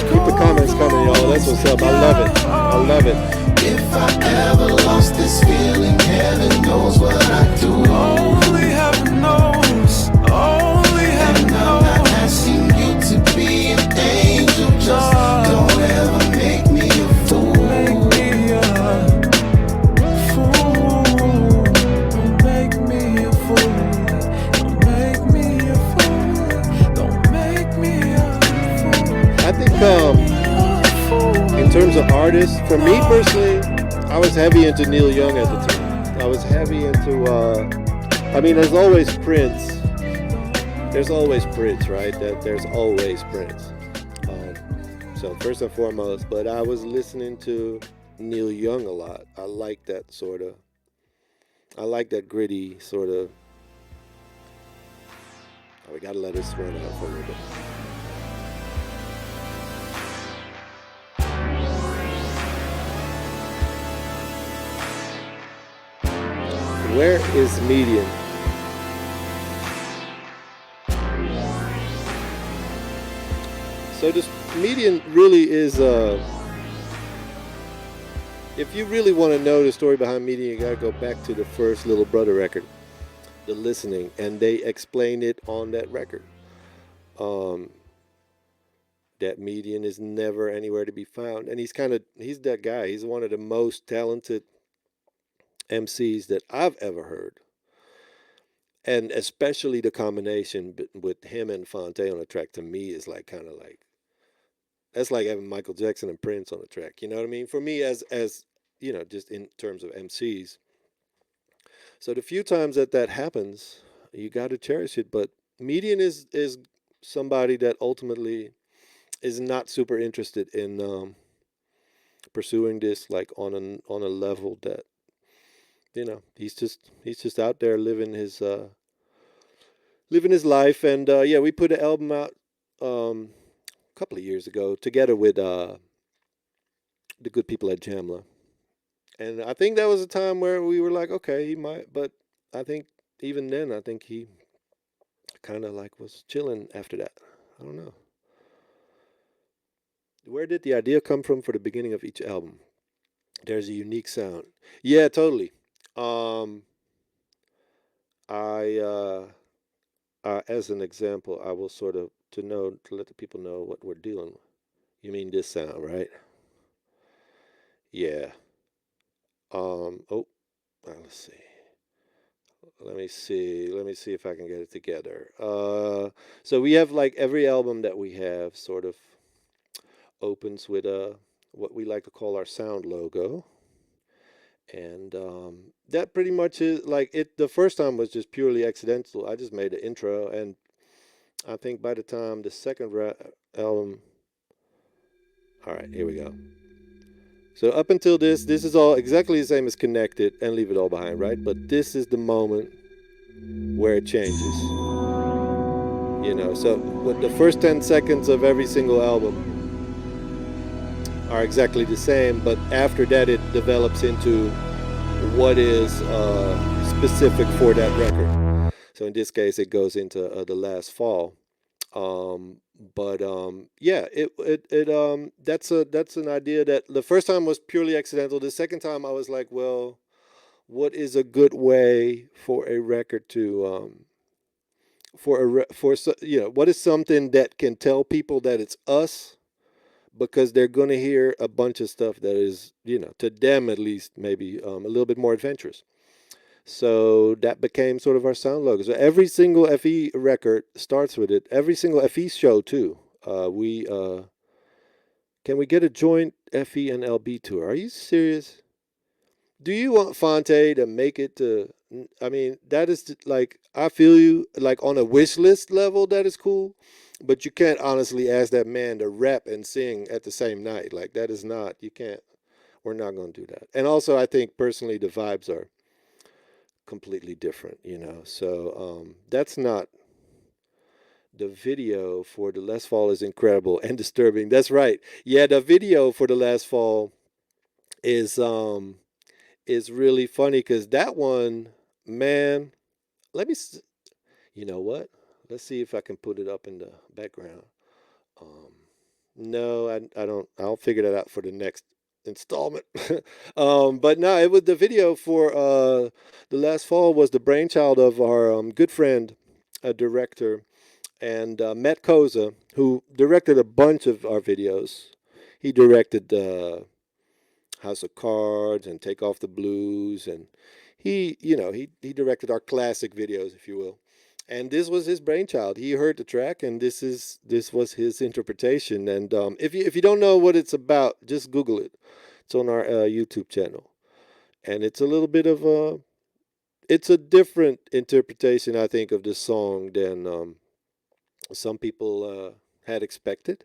Speaker 1: Keep the comments coming, y'all. That's what's up. I love it. I love it.
Speaker 2: If I ever lost this feeling, heaven knows what I'd do.
Speaker 5: Only heaven knows. Only heaven
Speaker 2: And I'm not
Speaker 5: knows.
Speaker 2: asking you to be an angel, just don't ever make me a fool.
Speaker 5: Make me a
Speaker 1: in terms of artists, for me personally, I was heavy into Neil Young at the time. I was heavy into, I mean, there's always Prince. There's always Prince, right? There's always Prince. So first and foremost, but I was listening to Neil Young a lot. I like that sort of, I like that gritty sort of. Oh, we gotta let this run out for a little bit. Where is Median? So this Median really is, if you really want to know the story behind Median, you gotta go back to the first Little Brother record, The Listening, and they explain it on that record. That Median is never anywhere to be found, and he's that guy. He's one of the most talented MCs that I've ever heard, and especially the combination with him and Fonte on a track to me is like kind of like that's like having Michael Jackson and Prince on a track. You know what I mean? For me, as you know, just in terms of MCs. So the few times that happens, you got to cherish it. But Median is somebody that ultimately is not super interested in pursuing this like on a level that he's just out there living his life. And yeah, we put an album out a couple of years ago together with the good people at Jamla. And I think that was a time where we were like, okay, he might, but I think even then, I think he kind of like was chilling after that. I don't know. Where did the idea come from for the beginning of each album? There's a unique sound. Yeah, totally. Um, as an example, I will sort of to let the people know what we're dealing with. You mean this sound, right? Yeah. Oh, let's see. Let me see if I can get it together. So we have like every album that we have sort of opens with what we like to call our sound logo. And that pretty much is like it. The first time was just purely accidental. I just made the intro, and I think by the time the second album, all right, here we go. So up until this is all exactly the same as Connected and Leave It All Behind, right? But this is the moment where it changes. So with the first 10 seconds of every single album are exactly the same, but after that it develops into what is specific for that record. So in this case, it goes into The Last Fall. Yeah, that's an idea that the first time was purely accidental. The second time I was like, well, what is a good way for a record to what is something that can tell people that it's us, because they're going to hear a bunch of stuff that is, to them at least, maybe a little bit more adventurous. So that became sort of our sound logo. So every single FE record starts with it. Every single FE show too. We can we get a joint FE and LB tour? Are you serious? Do you want Fonte to make it to? I mean, that is like, I feel you. Like on a wish list level, that is cool. But you can't honestly ask that man to rap and sing at the same night. Like that is not. You can't. We're not going to do that. And also, I think personally, the vibes are completely different, so that's not the video for The Last Fall is incredible and disturbing. That's right. Yeah, the video for The Last Fall is really funny, because that one, man, let me you know what, let's see if I can put it up in the background. No, I don't. I'll figure that out for the next installment. But no, it was the video for The Last Fall was the brainchild of our good friend, a director, and Matt Koza, who directed a bunch of our videos. He directed House of Cards and Take Off the Blues, and he directed our classic videos, if you will. And this was his brainchild. He heard the track, and this was his interpretation. And if you don't know what it's about, just Google it. It's on our YouTube channel, and it's a little bit of a it's a different interpretation, I think, of this song than some people had expected.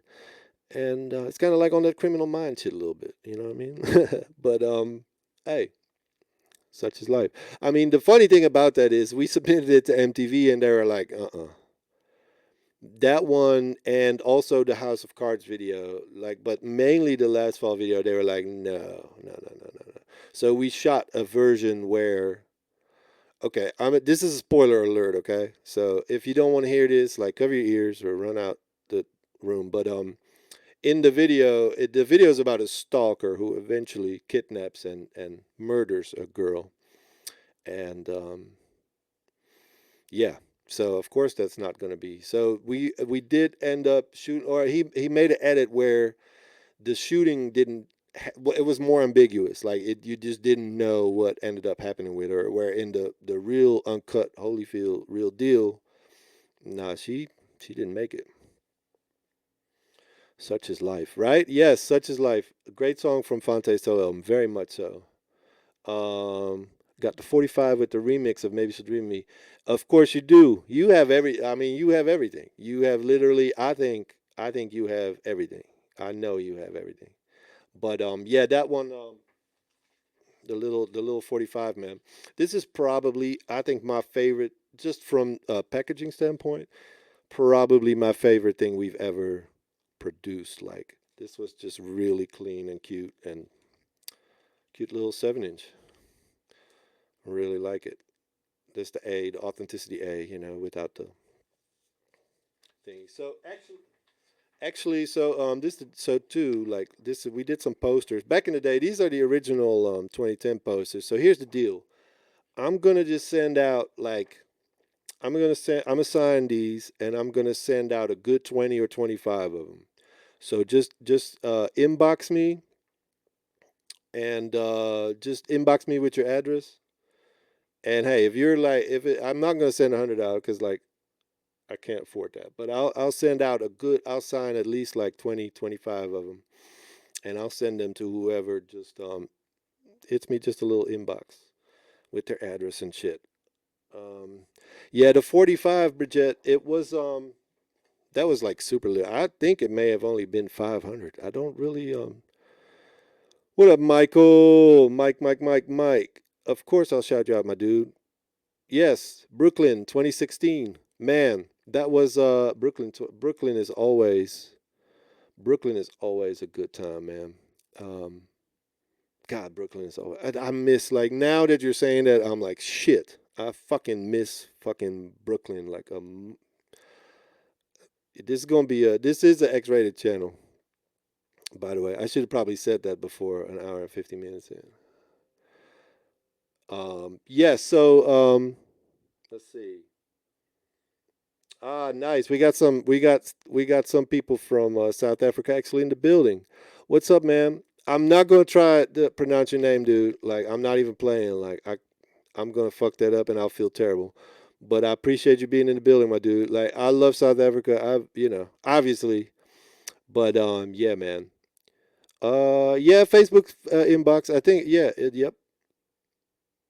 Speaker 1: And it's kind of like on that Criminal Mind shit a little bit, you know what I mean? But hey, such is life. I mean, the funny thing about that is we submitted it to MTV, and they were like, that one, and also the House of Cards video, like, but mainly the Last Fall video, they were like, no, no, no, no, no, no. So we shot a version where, okay, this is a spoiler alert, okay? So if you don't want to hear this, like, cover your ears or run out the room. But in the video, the video is about a stalker who eventually kidnaps and murders a girl. And yeah, so of course that's not going to be. So we did end up shooting, or he made an edit where the shooting didn't. Well, it was more ambiguous. Like you just didn't know what ended up happening with her. Where in the real uncut Holyfield real deal, nah, she didn't make it. Such is life, right? Yes, such is life. A great song from Fonte Solo album, very much so. Got the 45 with the remix of Maybe She'll Dream of Me. Of course you do. You have I mean, you have everything. You have literally, I think you have everything. I know you have everything. But yeah, that one, the little 45, man. This is probably, I think, my favorite, just from a packaging standpoint, probably my favorite thing we've ever produced. Like, this was just really clean and cute, and cute little 7-inch. I really like it. That's the authenticity without the thing. So actually, so this so too, like, this, we did some posters back in the day. These are the original 2010 posters. So here's the deal. I'm gonna just send out, like, I'm gonna sign these, and I'm gonna send out a good 20 or 25 of them. So just inbox me, and just inbox me with your address. And hey, if you're like, I'm not gonna send 100 out because, like, I can't afford that. But I'll send out I'll sign at least like 20, 25 of them, and I'll send them to whoever just hits me just a little inbox with their address and shit. Yeah, the 45, Bridget, it was that was like super lit. I think it may have only been 500. I don't really What up, Michael? Mike. Of course I'll shout you out, my dude. Yes, Brooklyn 2016. Man, that was Brooklyn is always a good time, man. Um God, Brooklyn is always, I miss, like, now that you're saying that, I'm like, shit. I fucking miss fucking Brooklyn, like, this is an X-rated channel, by the way. I should have probably said that before an hour and 50 minutes in. Yes, so let's see. Ah, nice. We got some people from South Africa actually in the building. What's up, man? I'm not gonna try to pronounce your name, dude. Like, I'm not even playing. Like, I'm gonna fuck that up, and I'll feel terrible. But I appreciate you being in the building, my dude. Like, I love South Africa. Obviously. But yeah, man. Yeah, Facebook inbox. I think, yeah, yep.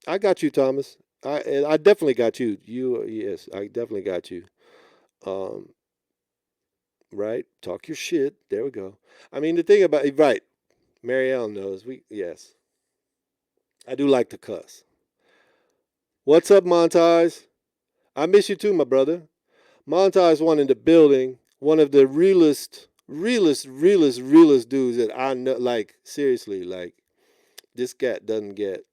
Speaker 1: I got you, Thomas. I definitely got you. Yes, I definitely got you. Um, right? Talk your shit. There we go. I mean, the thing about, right? Marielle knows. Yes, I do like to cuss. What's up, Montage? I miss you too, my brother. Montage one in the building. One of the realest dudes that I know. Like, seriously, like, this cat doesn't get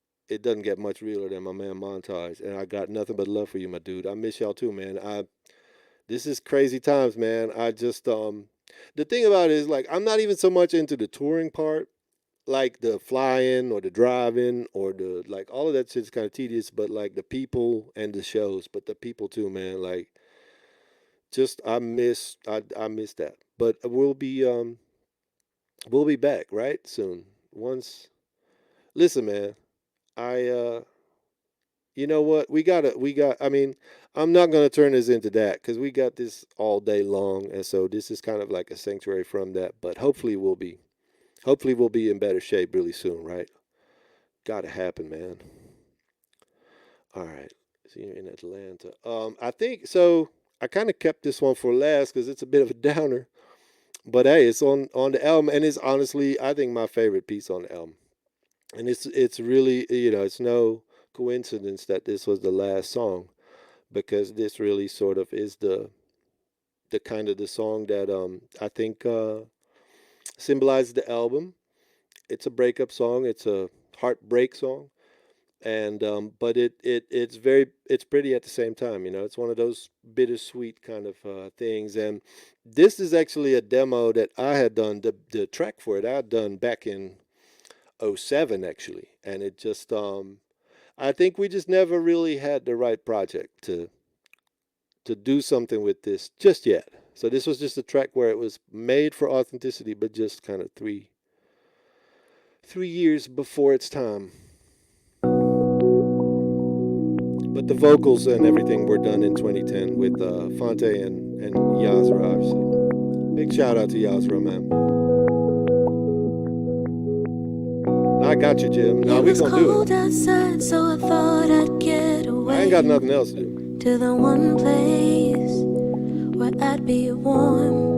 Speaker 1: much realer than my man Montage, and I got nothing but love for you, my dude. I miss y'all too, man. This is crazy times, man. I just the thing about it is, like, I'm not even so much into the touring part, like the flying or the driving or the, like, all of that shit's kind of tedious, but like the people and the shows, but the people too, man. Like, just I miss that. But we'll be back, right? Soon. Once Listen, man. I you know what? I mean, I'm not gonna turn this into that because we got this all day long, and so this is kind of like a sanctuary from that. But hopefully we'll be in better shape really soon, right? Gotta happen, man. All right. See you in Atlanta. I think so. I kind of kept this one for last because it's a bit of a downer. But hey, it's on the album, and it's honestly, I think, my favorite piece on the album. And it's really, it's no coincidence that this was the last song because this really sort of is the kind of the song that I think symbolizes the album. It's a breakup song. It's a heartbreak song, and but it's pretty at the same time. It's one of those bittersweet kind of things. And this is actually a demo that I had done. The track for it I had done back in '07 actually, and it just I think we just never really had the right project to do something with this just yet. So this was just a track where it was made for authenticity, but just kind of three years before its time. But the vocals and everything were done in 2010 with Fonte and Yazra, obviously. Big shout out to Yazra, man. I got you, Jim. Now we gonna do it.
Speaker 3: Outside, so I thought I'd get away.
Speaker 1: I ain't got nothing else to do.
Speaker 3: To the one place where I'd be warm.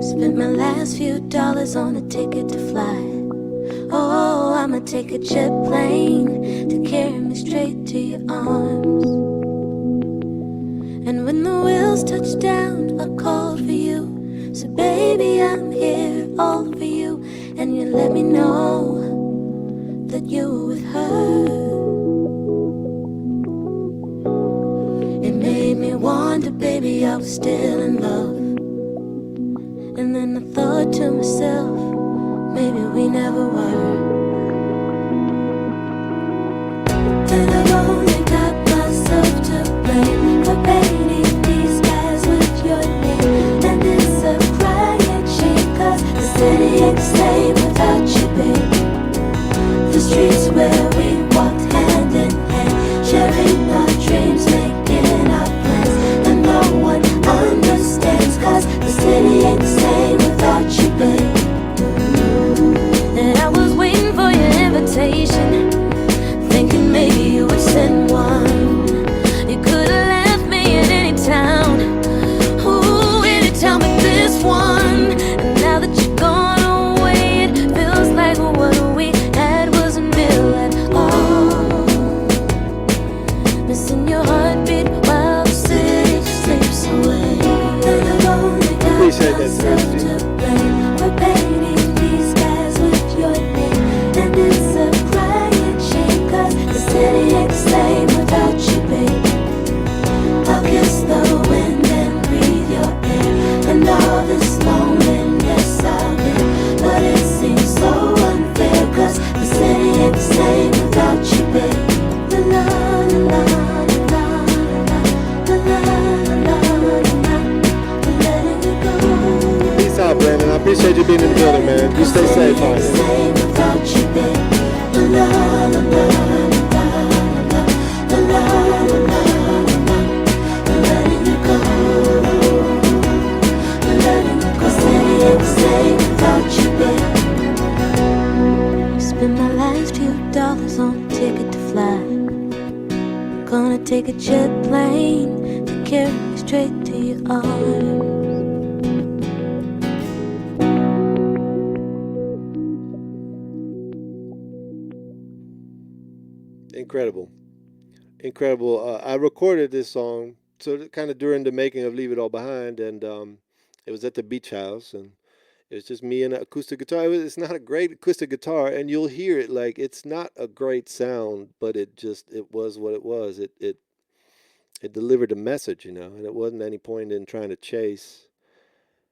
Speaker 3: Spent my last few dollars on a ticket to fly. Oh, I'ma take a jet plane to carry me straight to your arms. And when the wheels touch down, I called for you. So baby, I'm here all for you. And you let me know that you were with her. It made me wonder, baby, I was still in love. And then I thought to myself, maybe we never were. And I've only got myself to blame for painting these skies with your name. And it's a crying shame, 'cause the city ain't the same without you, babe. The streets where we walked hand in hand, sharing our dreams, making our plans. And no one understands, 'cause the city ain't the same without you, babe. And I was waiting for your invitation, thinking maybe you would send one. You could've left me in any town, ooh, any town but this one. And now that you're gone away, it feels like what we had wasn't real at all. Missing your heartbeat while the city sleeps away. And I've only got
Speaker 1: Appreciate that,
Speaker 3: myself
Speaker 1: Thursday.
Speaker 3: to blame for painting these skies with your name. And it's a crying shame, 'cause the city ain't the same without you, babe. I'll kiss the wind and breathe your air, and all this loneliness I'll bear. But it seems so unfair, 'cause the city ain't the same without you, babe. La la la la la la la la la la. Letting you go.
Speaker 1: Peace out, Brandon. I appreciate you being in the building, man. You stay safe, man.
Speaker 3: Same without you, babe. La la la la la la la la la la. Letting you go. Letting you go. City ain't the same without you, babe. Spend my last few dollars on a ticket to fly. Gonna take a jet plane to carry me straight to your arms.
Speaker 1: Incredible. Incredible. I recorded this song kind of during the making of Leave It All Behind, and it was at the beach house, and it was just me and an acoustic guitar. It's not a great acoustic guitar, and you'll hear it like it's not a great sound, but it was what it was. It delivered a message, and it wasn't any point in trying to chase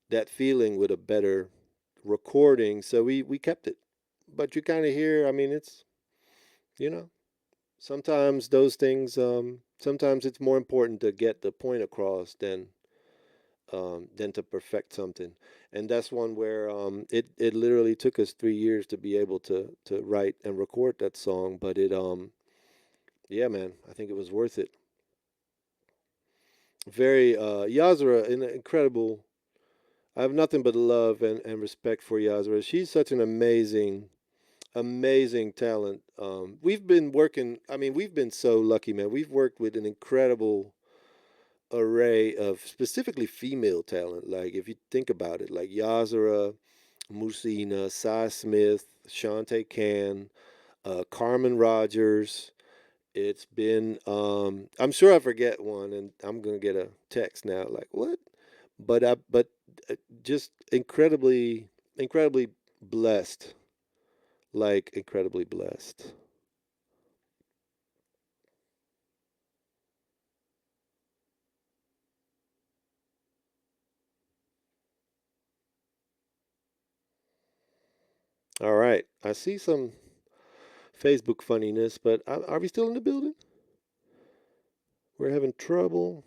Speaker 1: that feeling with a better recording. So we kept it. But you kind of hear, I mean, it's you know sometimes those things, sometimes it's more important to get the point across than than to perfect something. And that's one where it literally took us 3 years to be able to write and record that song. But yeah, man, I think it was worth it. Very Yazra, an incredible. I have nothing but love and respect for Yazra. She's such an amazing talent. We've been working. I mean, we've been so lucky, man. We've worked with an incredible array of specifically female talent. Like if you think about it, like Yazara, Musina, Cy Smith, Shantae Can, Carmen Rogers. It's been I'm sure I forget one and I'm gonna get a text now like what? But just incredibly blessed. Like incredibly blessed. All right. I see some Facebook funniness, but are we still in the building? We're having trouble.